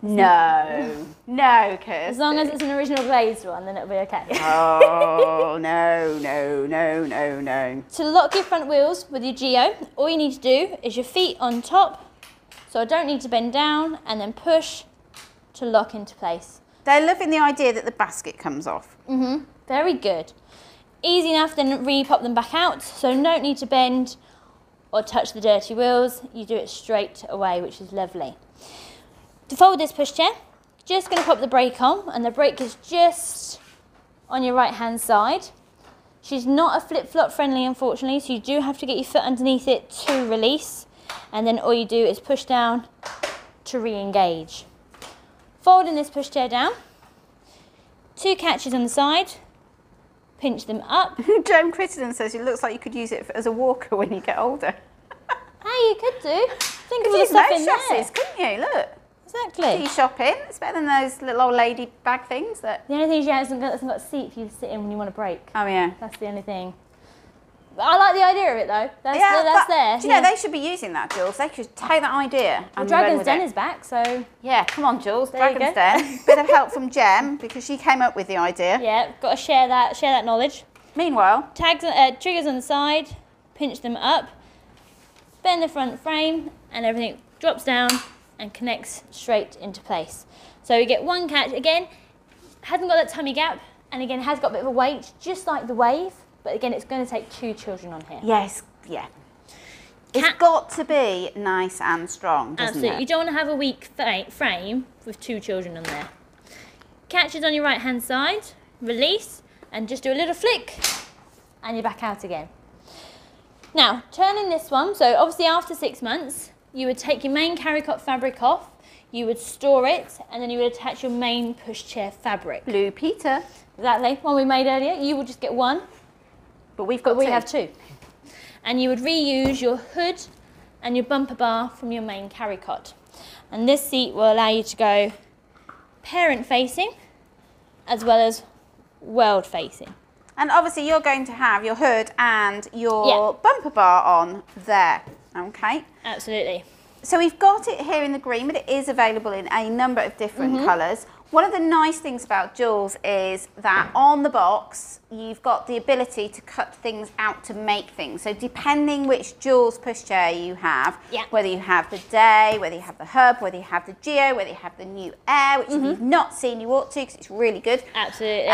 No, no, Kirsty. As long as it's an original glazed one, then it'll be okay. Oh, no, no, no, no, no. To lock your front wheels with your Geo, all you need to do is your feet on top, so I don't need to bend down, and then push to lock into place. They're loving the idea that the basket comes off. Very good. Easy enough, then re-pop them back out, so no need to bend or touch the dirty wheels. You do it straight away, which is lovely. To fold this pushchair, just going to pop the brake on, and the brake is just on your right-hand side. She's not a flip-flop friendly, unfortunately, so you do have to get your foot underneath it to release, and then all you do is push down to re-engage. Folding this pushchair down, 2 catches on the side, pinch them up. Joan Crittenden says it looks like you could use it as a walker when you get older. Hey, you could do. Think of all the use stuff those in chassis, there. couldn't you? Look. Exactly. Do you shopping? It's better than those little old lady bag things that... The only thing is, yeah, it hasn't got a seat for you to sit in when you want to break. Oh, yeah. That's the only thing. But I like the idea of it, though. That's there. Do you know, they should be using that, Jules. They should take that idea and Dragon's run with Den it. is back, so... Yeah, come on, Jules. There you Dragon's go. Den. Bit of help from Jem, because she came up with the idea. Yeah, got to share that knowledge. Meanwhile... Triggers on the side, pinch them up, bend the front frame, and everything drops down and connects straight into place. So we get 1 catch. Again, hasn't got that tummy gap, and again, has got a bit of a weight, just like the Wave, but again, it's going to take 2 children on here. Yes, yeah. It's got to be nice and strong, doesn't Absolutely. it? You don't want to have a weak frame with 2 children on there. Catches on your right-hand side, release, and just do a little flick, and you're back out again. Now, turning this one, so obviously after 6 months, you would take your main carrycot fabric off, you would store it, and then you would attach your main pushchair fabric. Blue Peter. Exactly, one we made earlier. You would just get 1, but we have 2. And you would reuse your hood and your bumper bar from your main carrycot. And this seat will allow you to go parent facing as well as world facing. And obviously you're going to have your hood and your bumper bar on there, okay? Absolutely. So we've got it here in the green, but it is available in a number of different colours. One of the nice things about Joolz is that on the box, you've got the ability to cut things out to make things. So depending which Joolz pushchair you have, whether you have the Day, whether you have the Hub, whether you have the Geo, whether you have the new Air, which if you've not seen, you ought to, because it's really good. Absolutely.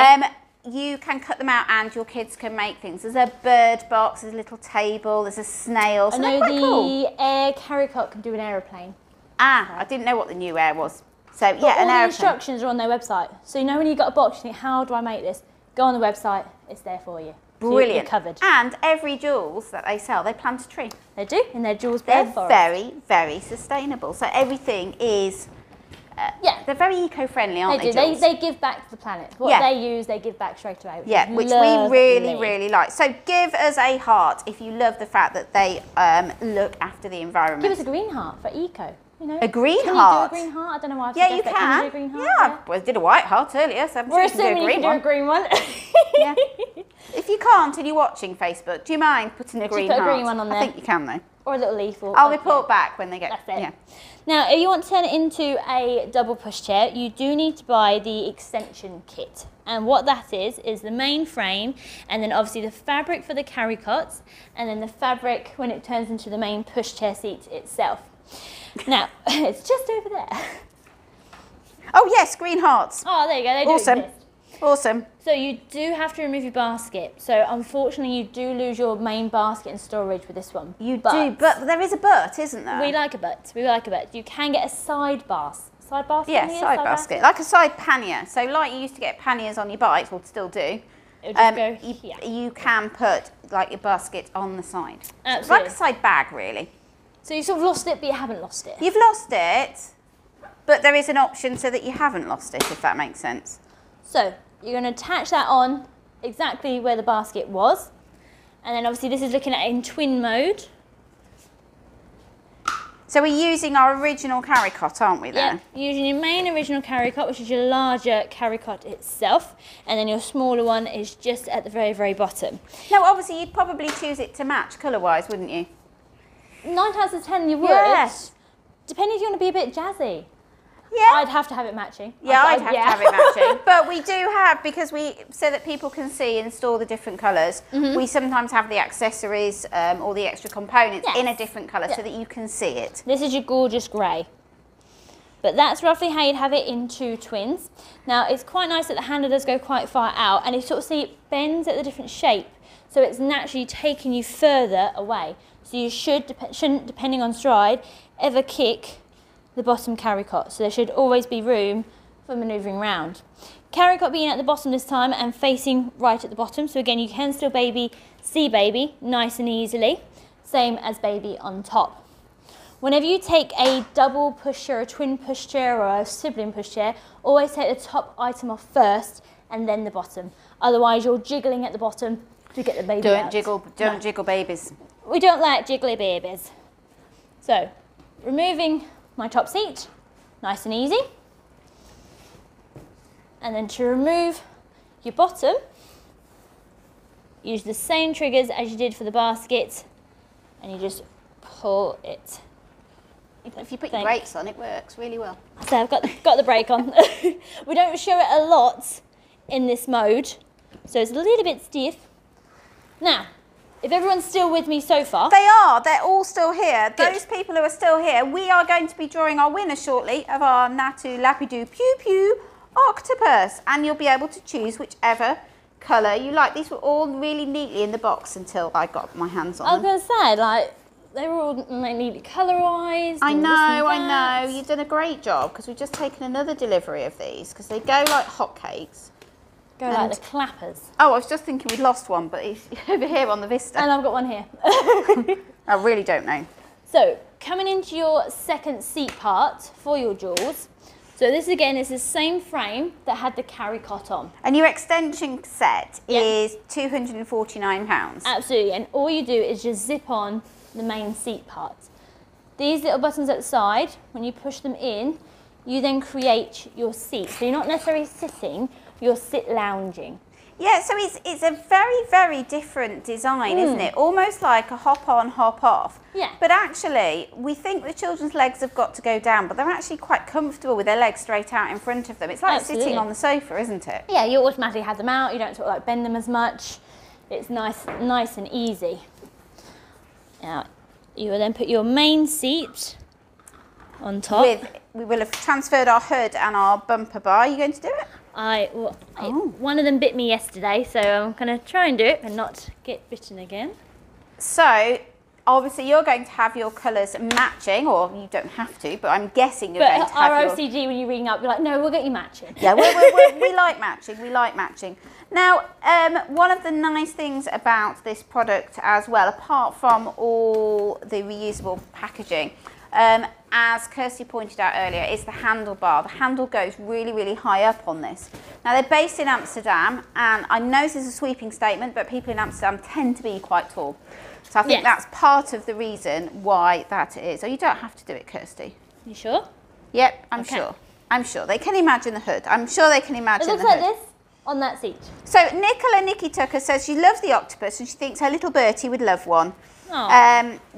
You can cut them out and your kids can make things. There's a bird box, there's a little table, there's a snail. So I know they're quite cool. the Air carrycot can do an aeroplane. Ah, I didn't know what the new Air was. So But yeah, all an the aeroplane. instructions are on their website. So you know when you got a box, you think, how do I make this? Go on the website, it's there for you. Brilliant. You're covered. And every Joolz that they sell, they plant a tree. They do, in their Joolz They're bird forest. very, very sustainable. So everything is, they're very eco-friendly, aren't they, Joolz? They give back to the planet. What they use, they give back straight away. Which we really, really like. So give us a heart if you love the fact that they look after the environment. Give us a green heart for eco. You know, a green can heart? Can you do a green heart? I don't know why. Yeah, you can. can. You do a green heart? Yeah, well, I did a white heart earlier, so I'm We're sure you can do a assuming green you can do a green one. Yeah. If you can't and you're watching Facebook, do you mind putting a green put heart? a green one on there. I think you can though. Or a little leaf. Or, I'll report back when they get. That's it. Yeah. Now, if you want to turn it into a double pushchair, you do need to buy the extension kit. And what that is the main frame, and then obviously the fabric for the carrycots, and then the fabric when it turns into the main pushchair seat itself. Now, it's just over there. Oh yes, green hearts. Oh, there you go, they do Awesome. exist. Awesome. So you do have to remove your basket. So unfortunately, you do lose your main basket in storage with this one. You do, but there is a but, isn't there? We like a but. We like a but. You can get a side basket. Side basket? Yeah, side basket. Like a side pannier. So like you used to get panniers on your bikes, or still do. It would just go here. You can put like your basket on the side. Absolutely. It's like a side bag, really. So you sort of lost it, but you haven't lost it. You've lost it, but there is an option so that you haven't lost it, if that makes sense. So you're going to attach that on exactly where the basket was. And then obviously this is looking at it in twin mode. So we're using our original carrycot, aren't we there? Yeah, using your main original carrycot, which is your larger carrycot itself. And then your smaller one is just at the very, very bottom. Now obviously you'd probably choose it to match colour-wise, wouldn't you? 9 times out of 10 you would. Yes. Depending if you want to be a bit jazzy. Yeah. I'd have to have it matching. Yeah, I'd have to have it matching. But we do have, because so that people can see and store the different colours, we sometimes have the accessories or the extra components in a different colour so that you can see it. This is your gorgeous grey. But that's roughly how you'd have it in 2 twins. Now, it's quite nice that the handle does go quite far out, and you sort of see it bends at the different shape, so it's naturally taking you further away. So you shouldn't, depending on stride, ever kick the bottom carrycot. So there should always be room for manoeuvring round. Carrycot being at the bottom this time and facing right at the bottom. So again, you can still see baby nice and easily. Same as baby on top. Whenever you take a double pushchair, a twin pushchair or a sibling pushchair, always take the top item off first and then the bottom. Otherwise you're jiggling at the bottom to get the baby out. Don't jiggle babies. We don't like jiggly babies. So, removing my top seat, nice and easy. And then to remove your bottom, use the same triggers as you did for the basket, and you just pull it. If you put your brakes on, it works really well. So I've got the brake on. We don't show it a lot in this mode, so it's a little bit stiff. Now, if everyone's still with me so far. They are. They're all still here. Good. Those people who are still here, we are going to be drawing our winner shortly of our Nattou, Lapidou, Pew Pew Octopus. And you'll be able to choose whichever colour you like. These were all really neatly in the box until I got my hands on them. I was going to say, like, they were all neatly colorised. I know. You've done a great job, because we've just taken another delivery of these, because they go like hotcakes. Go like the clappers. Oh, I was just thinking we'd lost one, but it's over here on the Vista. And I've got one here. I really don't know. So, coming into your second seat part for your Joolz. So this again is the same frame that had the carrycot on. And your extension set is £249. Absolutely, and all you do is just zip on the main seat part. These little buttons at the side, when you push them in, you then create your seat. So you're not necessarily sitting, you're sit lounging. Yeah, so it's a very, very different design, isn't it? Almost like a hop on, hop off. Yeah. But actually, we think the children's legs have got to go down, but they're actually quite comfortable with their legs straight out in front of them. It's like sitting on the sofa, isn't it? Yeah, you automatically have them out. You don't sort of like bend them as much. It's nice and easy. Now, you will then put your main seat on top. We will have transferred our hood and our bumper bar. Are you going to do it? One of them bit me yesterday, so I'm going to try and do it and not get bitten again. So, obviously you're going to have your colours matching, or you don't have to, but I'm guessing you're going to have our OCD, when you're reading up, you're like, no, we'll get you matching. Yeah, we like matching, we like matching. Now, one of the nice things about this product as well, apart from all the reusable packaging, as Kirsty pointed out earlier, is the handlebar. The handle goes really, really high up on this. Now, they're based in Amsterdam, and I know this is a sweeping statement, but people in Amsterdam tend to be quite tall. So I think that's part of the reason why that is. Oh, you don't have to do it, Kirsty. You sure? Yep, I'm sure. I'm sure. They can imagine the hood. I'm sure they can imagine the hood. It looks like this on that seat. So Nicola Nikki Tucker says she loves the octopus and she thinks her little Bertie would love one.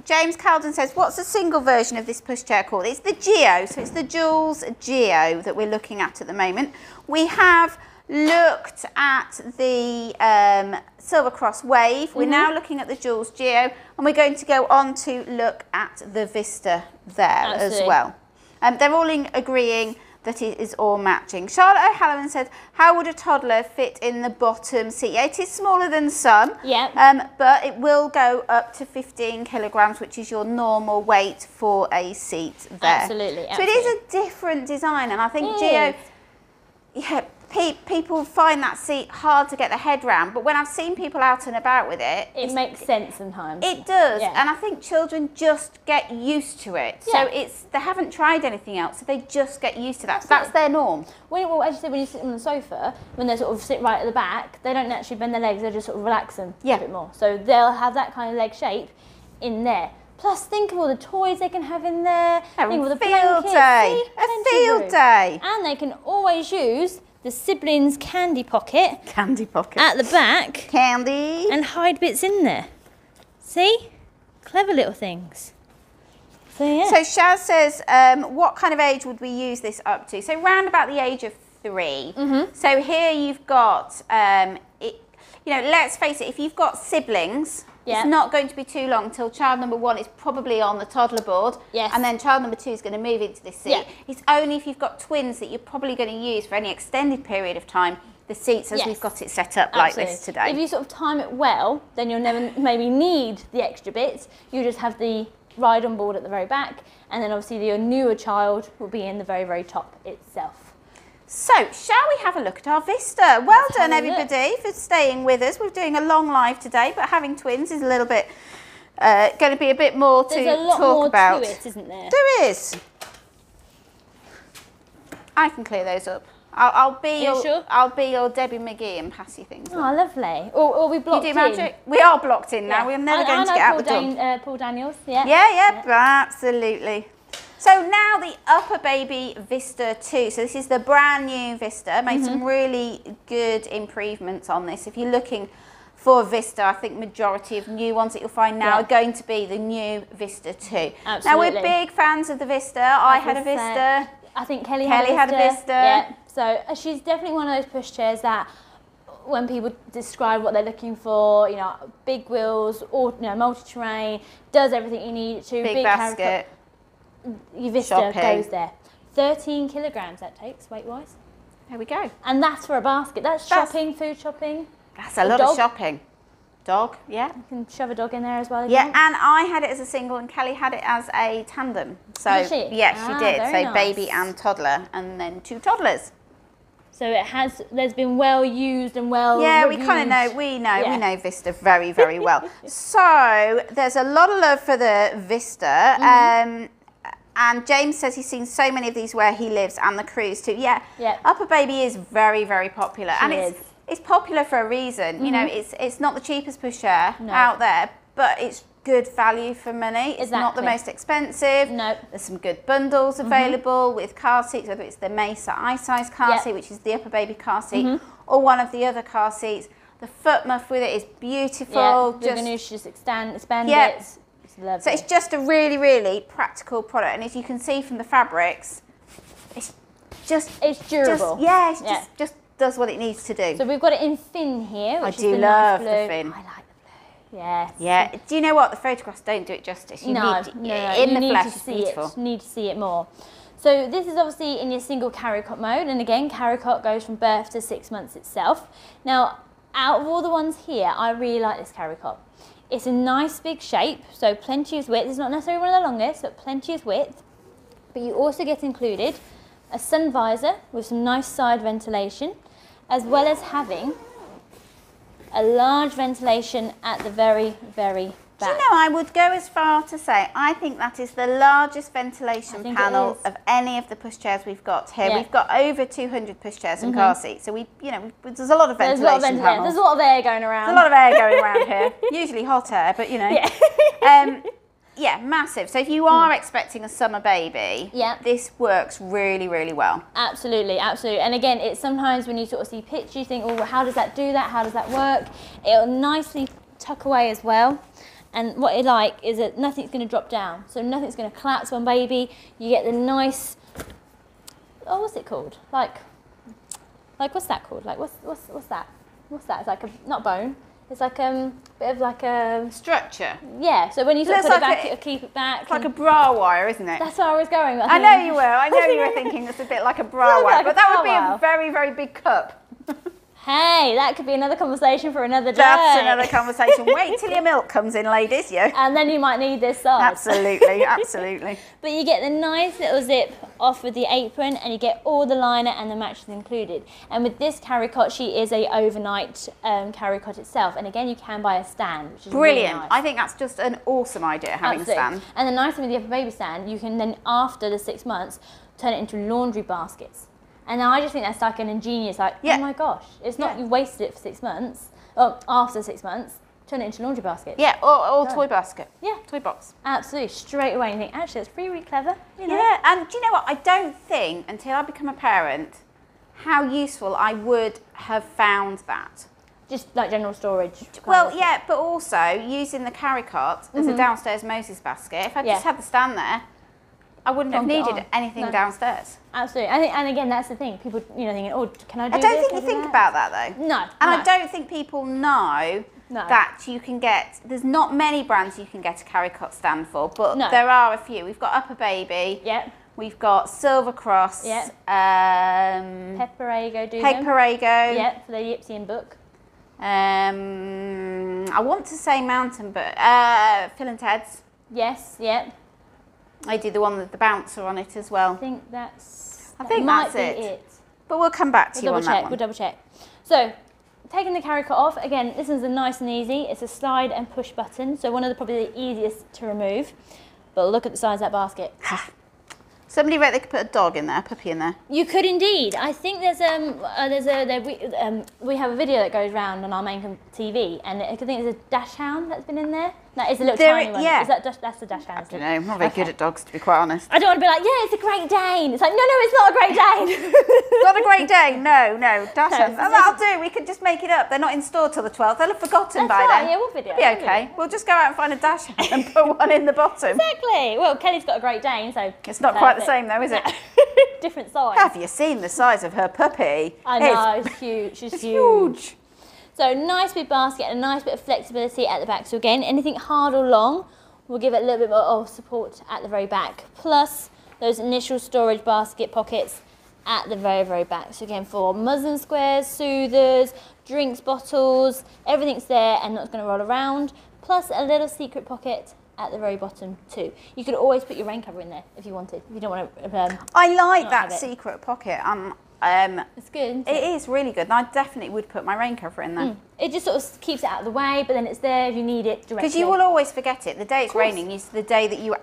James Calden says, what's the single version of this pushchair called? It's the Geo, so it's the Joolz Geo that we're looking at the moment. We have looked at the Silver Cross Wave. We're now looking at the Joolz Geo, and we're going to go on to look at the Vista there as well. They're all agreeing that it is all matching. Charlotte O'Halloran said, how would a toddler fit in the bottom seat? Yeah, it is smaller than some, but it will go up to 15 kilograms, which is your normal weight for a seat there. Absolutely. So it is a different design, and I think Geo, people find that seat hard to get their head round, but when I've seen people out and about with it, it makes sense sometimes. It does, and I think children just get used to it. So they haven't tried anything else, so they just get used to that. That's their norm. Well, as you said, when you sit on the sofa, when they sort of sit right at the back, they don't actually bend their legs; they just sort of relax them a bit more. So they'll have that kind of leg shape in there. Plus, think of all the toys they can have in there. Think of all the blankets. A field day. And they can always use the siblings' candy pocket. Candy pocket. At the back. Candy. And hide bits in there. See? Clever little things. So, yeah. So, Shaz says, what kind of age would we use this up to? So, round about the age of 3. So, here you've got, let's face it, if you've got siblings, it's not going to be too long until child number 1 is probably on the toddler board. And then child number 2 is going to move into this seat. It's only if you've got twins that you're probably going to use for any extended period of time the seats as we've got it set up like this today. If you sort of time it well, then you'll never maybe need the extra bits. You just have the ride on board at the very back, and then obviously your newer child will be in the very, very top itself. So, shall we have a look at our Vista? Well done, everybody, for staying with us. We're doing a long live today, but having twins is a little bit, going to be a bit more to talk about. There's a lot more to it, isn't there? There is. I can clear those up. I'll be your Debbie McGee and pass you things. Oh, lovely. Or we blocked in. Magic? We are blocked in now. We're never going to get out the door. Paul Daniels, absolutely. So now the UPPAbaby VISTA 2. So this is the brand new Vista. Made some really good improvements on this. If you're looking for Vista, I think majority of new ones that you'll find now are going to be the new Vista 2. Absolutely. Now we're big fans of the Vista. I had a Vista. I think Kelly had a Vista. Yeah. So she's definitely one of those pushchairs that when people describe what they're looking for, big wheels, or multi-terrain, does everything you need it to. Big basket. Your Vista goes there. 13 kilograms that takes weight-wise. There we go. And that's for a basket. That's shopping, food shopping. That's a lot of shopping. Dog, yeah. You can shove a dog in there as well. Yeah, and I had it as a single and Kelly had it as a tandem. So did she? Yeah, she did. So nice. Baby and toddler, and then 2 toddlers. So there's been well used and well reviewed. We kind of know, we know Vista very, very well. So there's a lot of love for the Vista. And James says he's seen so many of these where he lives, and the cruise too. UPPAbaby is very, very popular. It's popular for a reason. It's not the cheapest pushchair out there, but it's good value for money. It's not the most expensive. No. There's some good bundles available with car seats, whether it's the Mesa i-size car seat, which is the UPPAbaby car seat, or one of the other car seats. The foot muff with it is beautiful. The Ganush just expand it. So it's just a really, really practical product, and as you can see from the fabrics, it's durable. Just does what it needs to do. So we've got it in fin here, which I do love the fin. I like the blue. Yes. Yeah. Do you know what? The photographs don't do it justice. You need in the flesh. It's beautiful. You need to see it more. So this is obviously in your single carrycot mode, and again, carrycot goes from birth to 6 months itself. Now, out of all the ones here, I really like this carrycot. It's a nice big shape, so plenty of width. It's not necessarily one of the longest, but plenty of width. But you also get included a sun visor with some nice side ventilation, as well as having a large ventilation at the very, very back. Do you know, I would go as far to say, I think that is the largest ventilation panel of any of the pushchairs we've got here. Yeah. We've got over 200 pushchairs and car seats, so there's a lot of ventilation panels. There's a lot of air going around. There's a lot of air going around here. Usually hot air, but yeah, massive. So if you are expecting a summer baby, this works really, really well. Absolutely, absolutely. And again, it's sometimes when you sort of see pictures, you think, oh, how does that do that? How does that work? It'll nicely tuck away as well. And what I like is that nothing's going to drop down. So nothing's going to collapse on baby. You get the nice, what's it called? Like like, what's that called? Like, what's that? What's that? It's like not bone. It's like bit of like a structure. Yeah. So when you sort of put like it back, it'll keep it back. It's like a bra wire, isn't it? That's where I was going. I know you were. I know you were thinking it's a bit like a bra wire, but that would be a very, very big cup. Hey, that could be another conversation for another day. That's another conversation. Wait till your milk comes in, ladies. Yeah. And then you might need this size. Absolutely, absolutely. But you get the nice little zip off with the apron, and you get all the liner and the mattress included. And with this carrycot, she is a overnight carrycot itself. And again, you can buy a stand, which is brilliant. Really nice. I think that's just an awesome idea, having a stand. And the nice thing with the UPPAbaby stand, you can then, after the 6 months, turn it into laundry baskets. And I just think that's like an ingenious, like, oh my gosh, it's not you wasted it for 6 months, or after 6 months, turn it into laundry basket. Yeah, or toy basket. Yeah. Toy box. Absolutely, straight away you think, actually, it's really clever. You know? Yeah, and do you know what? I don't think, until I become a parent, how useful I would have found that. Just like general storage. Well, yeah, but also using the carrycot as a downstairs Moses basket, if I just had the stand there, I wouldn't have needed anything downstairs. Absolutely. And again, that's the thing. People, thinking, oh, can I do this? I don't think you think about that, though. No. And I don't think people know that you can get, there's not many brands you can get a carrycot stand for, but there are a few. We've got UPPAbaby. Yep. We've got Silver Cross. Yep. Pushchair do Pushchair. Yep, for the Yipsy book. I want to say Mountain, but Phil and Ted's. Yes, yep. I do the one with the bouncer on it as well. I think that's it. But we'll come back to you on that one. We'll double check. So, taking the carrycot off, again, this is a nice and easy. It's a slide and push button, so one of the probably the easiest to remove. But look at the size of that basket. Somebody wrote they could put a dog in there, a puppy in there. You could indeed. I think we have a video that goes around on our main TV, and I think there's a dash hound that's been in there. That is a little tiny one. Yeah. Is that's the dash hound? I don't know. I'm not very good at dogs, to be quite honest. I don't want to be like, yeah, it's a Great Dane. It's like, no, it's not a Great Dane. Not a Great Dane. No, dash hound. That'll do. We could just make it up. They're not in store till the 12th. They'll have forgotten by then. Yeah, we'll video. It'll be okay. We'll just go out and find a dash hound and put one in the bottom. Exactly. Well, Kelly's got a Great Dane, so it's not quite the same, though, is it? Different size. Have you seen the size of her puppy? I know, it's huge. She's huge. So nice big basket and a nice bit of flexibility at the back. So again, anything hard or long, we'll give it a little bit more of support at the very back. Plus those initial storage basket pockets at the very, very back. So again, for muslin squares, soothers, drinks bottles, everything's there and not going to roll around. Plus a little secret pocket at the very bottom too. You could always put your rain cover in there if you wanted. If you don't want to. I like that secret pocket. It's good. It is really good, and I definitely would put my rain cover in there. It just sort of keeps it out of the way, but then it's there if you need it directly. Because you will always forget it. The day it's raining is the day that you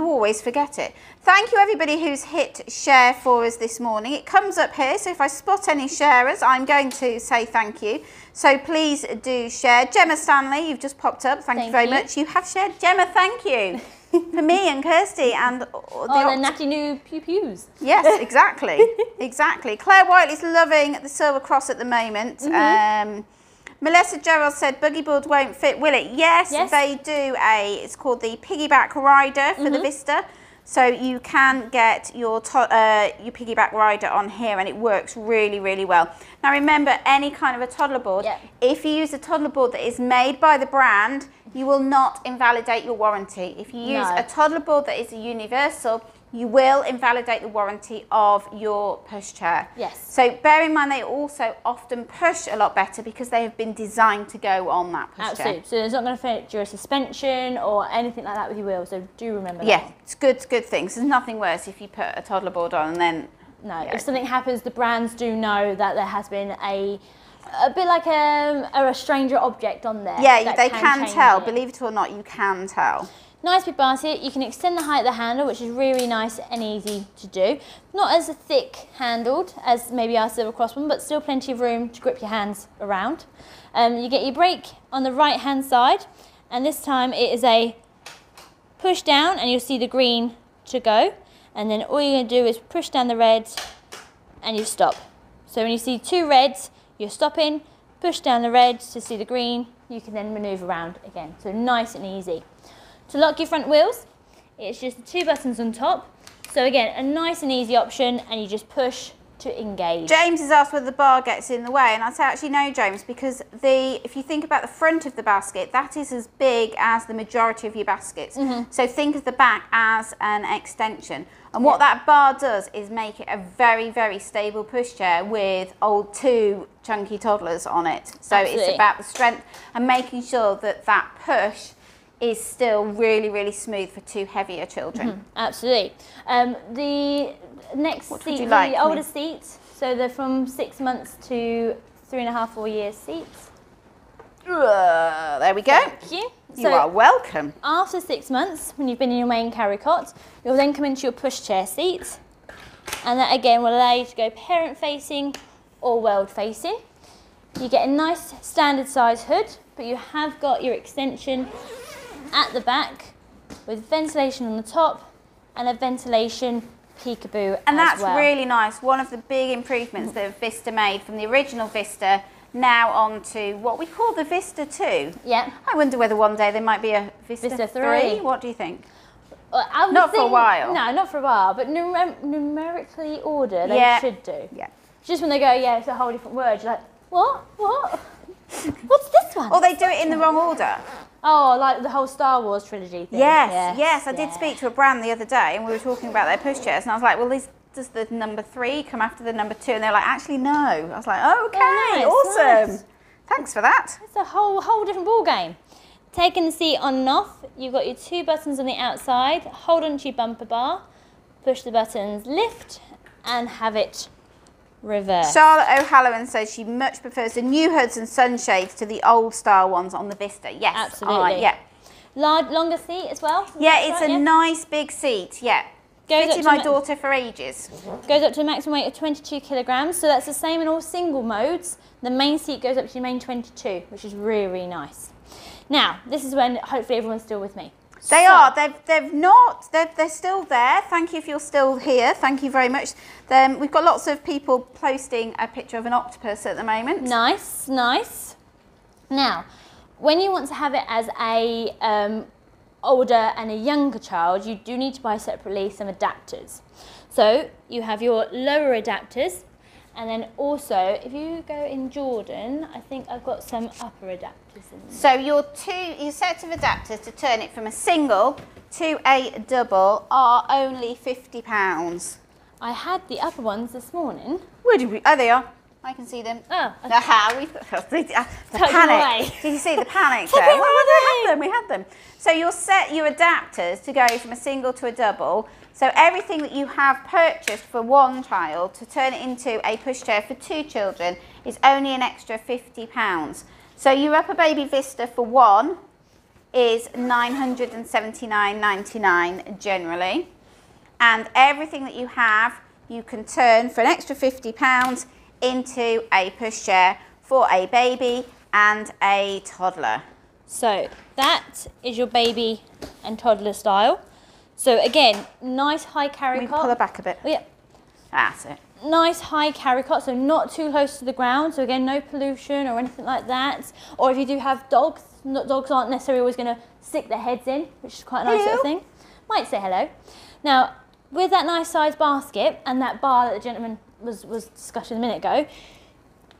always forget it. Thank you everybody who's hit share for us this morning. It comes up here, so if I spot any sharers, I'm going to say thank you. So please do share. Gemma Stanley, you've just popped up. Thank you very much. You have shared. Gemma, thank you. For me and Kirsty and the natty new pew-pews. Yes, exactly. Exactly. Claire Whiteley's loving the Silver Cross at the moment. Melissa Gerald said buggy board won't fit, will it? Yes, they do it's called the piggyback rider for the Vista. So you can get your piggyback rider on here and it works really, really well. Now remember, any kind of a toddler board, if you use a toddler board that is made by the brand, you will not invalidate your warranty. If you use a toddler board that is a universal, you will invalidate the warranty of your pushchair. Yes. So bear in mind they also often push a lot better because they have been designed to go on that pushchair. Absolutely. So it's not going to fit your suspension or anything like that with your wheel. So do remember that. Yeah, it's good things. There's nothing worse if you put a toddler board on and then... No, if something happens, the brands do know that there has been a bit like a stranger object on there. Yeah, they can tell. Believe it or not, you can tell. Nice big basket. You can extend the height of the handle, which is really nice and easy to do. Not as thick handled as maybe our Silver Cross one, but still plenty of room to grip your hands around. You get your brake on the right hand side, and this time it is a push down and you'll see the green to go. And then all you're going to do is push down the red and you stop. So when you see two reds, you're stopping, push down the red to see the green, you can then manoeuvre around again. So nice and easy. To lock your front wheels, it's just the two buttons on top. So again, a nice and easy option, and you just push to engage. James has asked whether the bar gets in the way, and I'd say actually no, James, because if you think about the front of the basket, that is as big as the majority of your baskets. So think of the back as an extension. And what that bar does is make it a very, very stable pushchair with two chunky toddlers on it. So it's about the strength and making sure that that push is still really, really smooth for two heavier children. Absolutely. The next seat, the older seats, so they're from 6 months to 3.5, 4 years seats. There we go. Thank you. You are welcome. After 6 months, when you've been in your main carrycot, you'll then come into your pushchair seat, and that again will allow you to go parent facing or world facing. You get a nice standard size hood, but you have got your extension at the back with ventilation on the top and a ventilation peekaboo and as that's well. really nice. One of the big improvements that Vista made from the original Vista now on to what we call the Vista 2. Yeah. I wonder whether one day there might be a Vista 3. What do you think? Well, not for a while. No, not for a while, but numerically order they should do. Yeah. Just when they go, yeah, it's a whole different word, you're like, what? What's this one? Or they do it in the wrong order. Oh, like the whole Star Wars trilogy thing. Yes. I did speak to a brand the other day and we were talking about their pushchairs and I was like, well, does the number 3 come after the number 2? And they're like, actually, no. I was like, okay, awesome. Nice. Thanks for that. It's a whole different ball game. Taking the seat on and off, you've got your 2 buttons on the outside. Hold on to your bumper bar, push the buttons, lift, and have it reverse. Charlotte O'Halloran says she much prefers the new hoods and sunshades to the old style ones on the Vista. Yes, absolutely. Yeah. Longer seat as well. Yeah, it's a nice big seat. Yeah. Fitted my daughter for ages. Goes up to a maximum weight of 22 kilograms, so that's the same in all single modes. The main seat goes up to your main 22, which is really, really nice. Now, this is when hopefully everyone's still with me. They are. They're still there. Thank you if you're still here. Thank you very much. We've got lots of people posting a picture of an octopus at the moment. Nice, nice. Now, when you want to have it as a older and a younger child, you do need to buy separately some adapters. So you have your lower adapters, and then also if you go in Jordan, I think I've got some upper adapters in there. So your set of adapters to turn it from a single to a double are only £50. I had the upper ones this morning. Where did we? Oh, they are. I can see them. Oh, okay. The panic. Did you see the panic there? Well, we had them. So you'll set your adapters to go from a single to a double. So everything that you have purchased for one child to turn it into a pushchair for 2 children is only an extra £50. So your UPPAbaby Vista for 1 is $979.99 generally. And everything that you have, you can turn for an extra £50 into a pushchair for a baby and a toddler. So that is your baby and toddler style. So again, nice high carry We cot. pull it back a bit. Oh, yeah. That's it. Nice high carry cot, so not too close to the ground. So again, no pollution or anything like that. Or if you do have dogs, dogs aren't necessarily always going to stick their heads in, which is quite a nice little thing. Might say hello. Now, with that nice size basket and that bar that the gentleman was discussing a minute ago,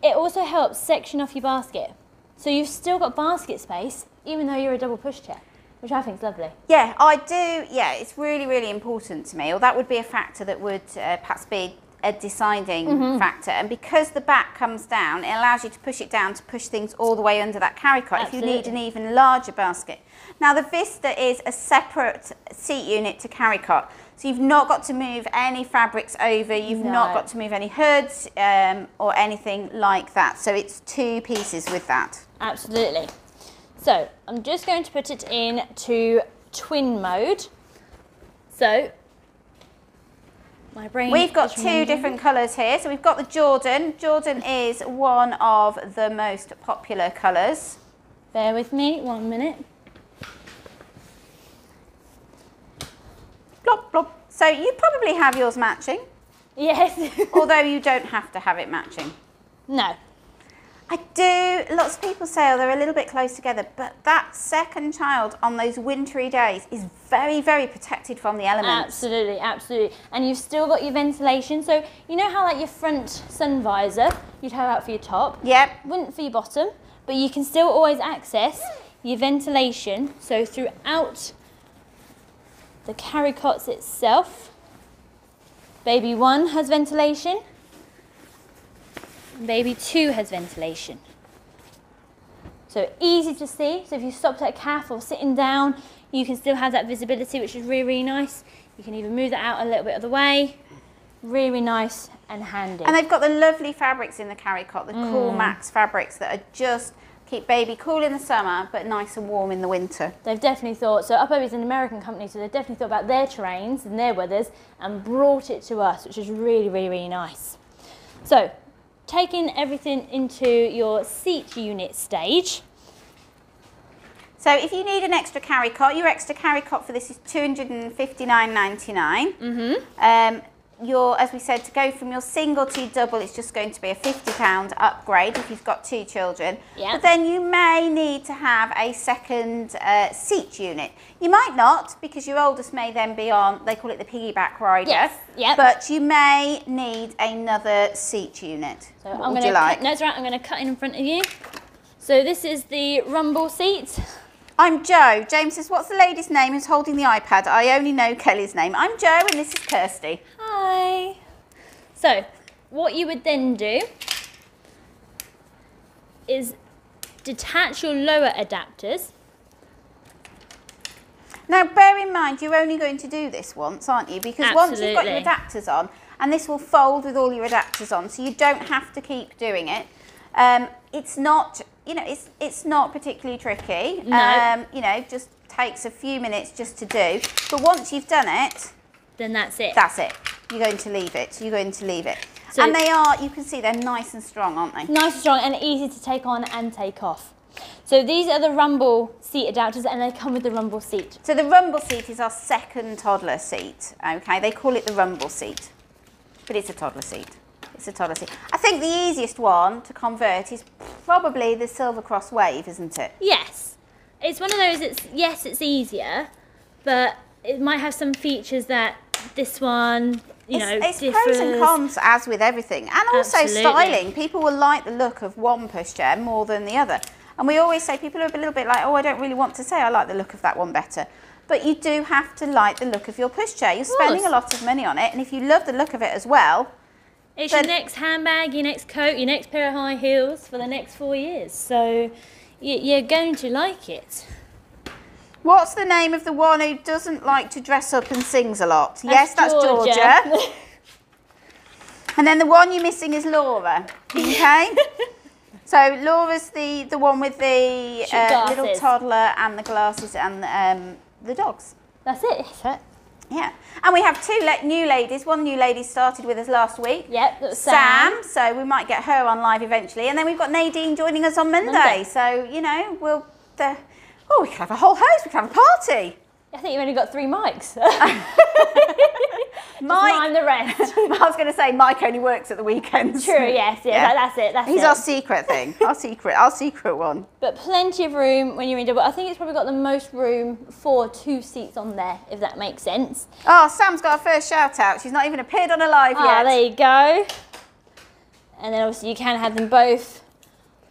it also helps section off your basket. So you've still got basket space, even though you're a double pushchair, which I think is lovely. Yeah, I do. Yeah, it's really, really important to me. Or that would be a factor that would perhaps be a deciding factor. And because the back comes down, it allows you to push it down to push things all the way under that carry cot if you need an even larger basket. Now the Vista is a separate seat unit to carry cot. So you've not got to move any fabrics over, you've not got to move any hoods or anything like that. So it's 2 pieces with that. Absolutely. So I'm just going to put it into twin mode. So my brain. We've got 2 different colours here. So we've got the Jordan. Jordan is one of the most popular colours. Bear with me 1 minute. Blop, blop. So you probably have yours matching. Yes. Although you don't have to have it matching. No. I do. Lots of people say, oh, they're a little bit close together, but that second child on those wintry days is very, very protected from the elements. Absolutely, absolutely. And you've still got your ventilation. So you know how like your front sun visor, you'd have out for your top? Yep. Wouldn't for your bottom, but you can still always access your ventilation. So throughout the carrycots itself, baby 1 has ventilation. Baby 2 has ventilation. So easy to see. So if you stopped at a calf or sitting down, you can still have that visibility, which is really, really nice. You can even move that out a little bit of the way. Really, really nice and handy. And they've got the lovely fabrics in the carrycot, the Cool Max fabrics that are just keep baby cool in the summer, but nice and warm in the winter. They've definitely thought, so UPPAbaby is an American company, so they've definitely thought about their terrains and their weathers and brought it to us, which is really, really, really nice. So, taking everything into your seat unit stage. So if you need an extra carrycot, your extra carrycot for this is $259.99. As we said, to go from your single to your double, it's just going to be a £50 upgrade if you've got 2 children. Yep. But then you may need to have a second seat unit. You might not, because your oldest may then be on, they call it the piggyback rider. Yes. Yep. But you may need another seat unit. So what I'm would going you like? No, it's right, I'm going to cut in front of you. So this is the rumble seat. I'm Jo. James says, what's the lady's name who's holding the iPad? I only know Kelly's name. I'm Jo and this is Kirsty. Hi. So what you would then do is detach your lower adapters. Now bear in mind you're only going to do this once, aren't you? Because once you've got your Absolutely. adapters on, and this will fold with all your adapters on, so you don't have to keep doing it. It's not, you know, it's not particularly tricky. No. You know, just takes a few minutes just to do. But once you've done it, Then that's it. that's it. You're going to leave it. You're going to leave it. So and they are, you can see they're nice and strong, aren't they? Nice and strong and easy to take on and take off. So these are the rumble seat adapters and they come with the rumble seat. So the rumble seat is our second toddler seat, okay? They call it the rumble seat, but it's a toddler seat. It's a toddler seat. I think the easiest one to convert is probably the Silver Cross Wave, isn't it? Yes. It's one of those, yes, it's easier, but it might have some features that this one, it's differs. pros and cons, as with everything. And also Absolutely. styling. People will like the look of one pushchair more than the other. And we always say, people are a little bit like, oh, I don't really want to say I like the look of that one better. But you do have to like the look of your pushchair. You're spending a lot of money on it. And if you love the look of it as well, it's your next handbag, your next coat, your next pair of high heels for the next 4 years. So you're going to like it. what's the name of the one who doesn't like to dress up and sings a lot? Yes, that's Georgia. And then the one you're missing is Laura, okay? So Laura's the one with the little toddler and the glasses and the dogs. That's it, that's it. Yeah, and we have 2 new ladies. One new lady started with us last week. Yep, that was Sam. So we might get her on live eventually. And then we've got Nadine joining us on Monday. So, you know, we could have a whole host, we could have a party. I think you've only got 3 mics. Mike, I'm the rest. I was going to say Mike only works at the weekends. True, yes, yeah. That's it. He's our secret thing, our secret one. But plenty of room when you're in double. I think it's probably got the most room for 2 seats on there, if that makes sense. Oh, Sam's got her first shout out. She's not even appeared on a live yet. Ah, there you go. And then obviously you can have them both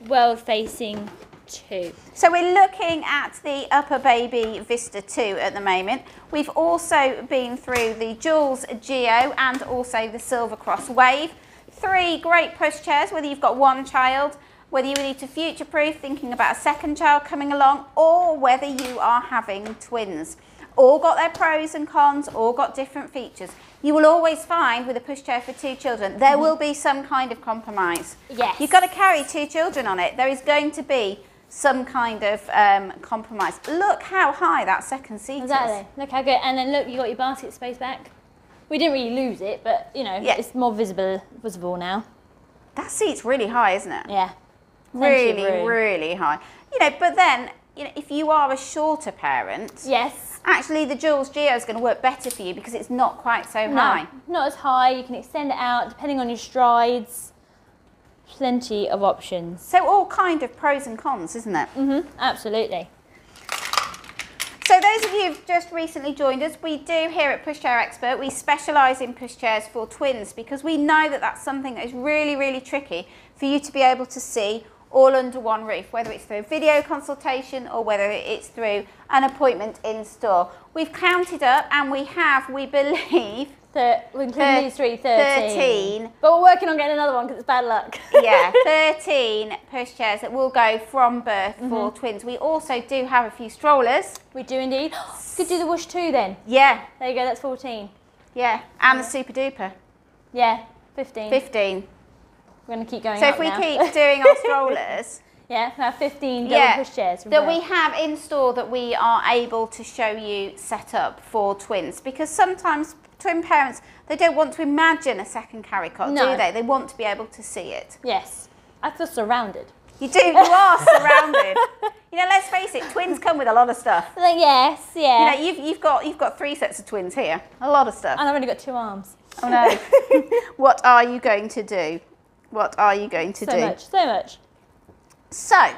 world facing too. So we're looking at the UPPAbaby VISTA 2 at the moment. We've also been through the Joolz Geo and also the Silver Cross Wave. 3 great pushchairs, whether you've got 1 child, whether you need to future-proof, thinking about a second child coming along, or whether you are having twins. All got their pros and cons, all got different features. You will always find with a pushchair for 2 children, there will be some kind of compromise. Yes. You've got to carry 2 children on it. There is going to be some kind of compromise. Look how high that second seat is. Look how good. And then look, you got your basket space back. We didn't really lose it, but you know, it's more visible now. That seat's really high, isn't it? Yeah. Really high. You know, but then, you know, if you are a shorter parent, yes, actually the Joolz Geo is going to work better for you because it's not quite so high. Not as high. You can extend it out depending on your strides. Plenty of options. So all kind of pros and cons, isn't it? Absolutely. So those of you who've just recently joined us, we do here at Pushchair Expert, we specialise in pushchairs for twins because we know that that's something that is really, really tricky for you to be able to see all under one roof, whether it's through a video consultation or whether it's through an appointment in store. We've counted up and we have, we believe, including these three, 13. But we're working on getting another one because it's bad luck. Yeah, 13 pushchairs that will go from birth for twins. We also do have a few strollers. We do indeed. Could do the whoosh too then. Yeah. There you go, that's 14. Yeah, and the super duper. Yeah, 15. 15. We're going to keep going So up if we now. keep doing our strollers... Yeah, we have 15 double pushchairs. That we have in store that we are able to show you set up for twins, because sometimes twin parents, they don't want to imagine a second carrycot, do they? They want to be able to see it. Yes. I feel surrounded. You do, you are surrounded. You know, let's face it, twins come with a lot of stuff. Yes, yeah. You know, you've got 3 sets of twins here. A lot of stuff. And I've only got 2 arms. Oh no. What are you going to do? What are you going to do? So much. So,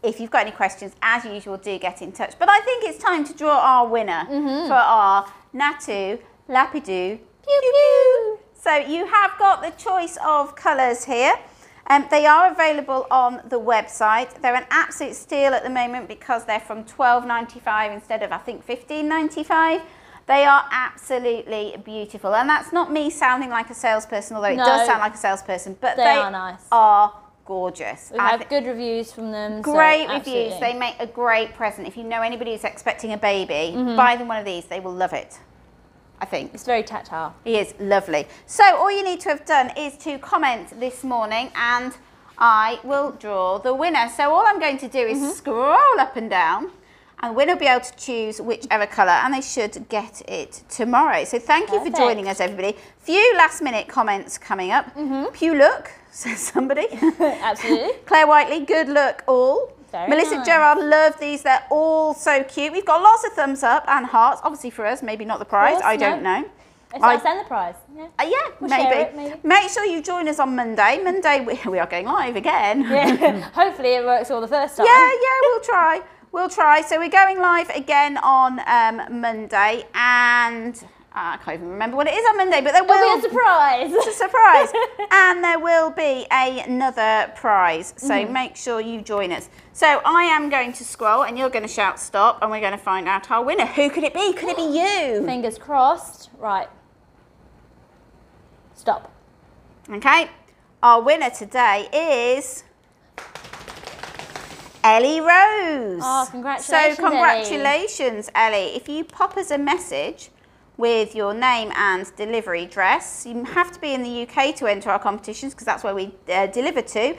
if you've got any questions, as usual, do get in touch. But I think it's time to draw our winner for our Nattou, Lapidou, Pew Pew. So you have got the choice of colours here. They are available on the website. They're an absolute steal at the moment because they're from $12.95 instead of, I think, $15.95. They are absolutely beautiful. And that's not me sounding like a salesperson, although it does sound like a salesperson. But they are nice. Are gorgeous. We've had good reviews from them. Great reviews. They make a great present. If you know anybody who's expecting a baby, buy them one of these. They will love it, I think. It's very tactile. It is lovely. So all you need to have done is to comment this morning and I will draw the winner. So all I'm going to do is scroll up and down and the winner will be able to choose whichever colour and they should get it tomorrow. So thank you for joining us, everybody. Few last minute comments coming up. Pew look, says somebody. Absolutely. Claire Whiteley, good luck all. Very Melissa nice. Gerard, love these. They're all so cute. We've got lots of thumbs up and hearts. Obviously for us, maybe not the prize. I don't know. It's us and the prize. Yeah, we'll maybe. Share it, maybe. Make sure you join us on Monday. Monday, we are going live again. Yeah. Hopefully it works all the first time. Yeah, we'll try. We'll try. So we're going live again on Monday and... I can't even remember what it is on Monday, but there will be a surprise. It's a surprise. And there will be another prize. So make sure you join us. So I am going to scroll and you're going to shout stop and we're going to find out our winner. Who could it be? Could it be you? Fingers crossed. Right. Stop. Okay. Our winner today is Ellie Rose. Oh, congratulations, So congratulations, Ellie. If you pop us a message with your name and delivery address. You have to be in the UK to enter our competitions because that's where we deliver to.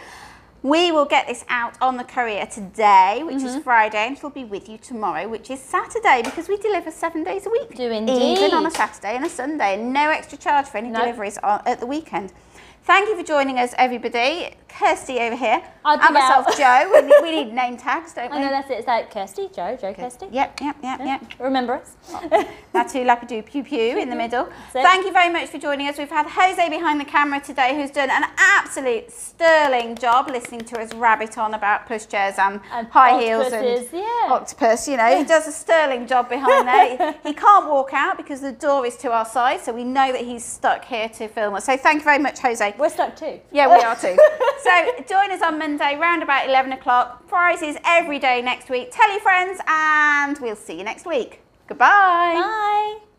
We will get this out on the courier today, which is Friday, and it'll be with you tomorrow, which is Saturday, because we deliver 7 days a week. Do indeed. Even on a Saturday and a Sunday, and no extra charge for any deliveries at the weekend. Thank you for joining us, everybody. Kirsty over here. I'll and myself, Joe. We need name tags, don't we? I know, that's it. It's like Kirsty, Joe, Kirsty. Yep. Remember us. Nattou, Lapidou, Pew Pew in the middle. Thank you very much for joining us. We've had Jose behind the camera today who's done an absolute sterling job listening to us rabbit on about pushchairs and high heels and Octopus. You know, he does a sterling job behind there. He can't walk out because the door is to our side, so we know that he's stuck here to film us. So thank you very much, Jose. We're stuck too. Yeah, we are too. So join us on Monday, round about 11 o'clock. Prizes every day next week. Tell your friends and we'll see you next week. Goodbye. Bye.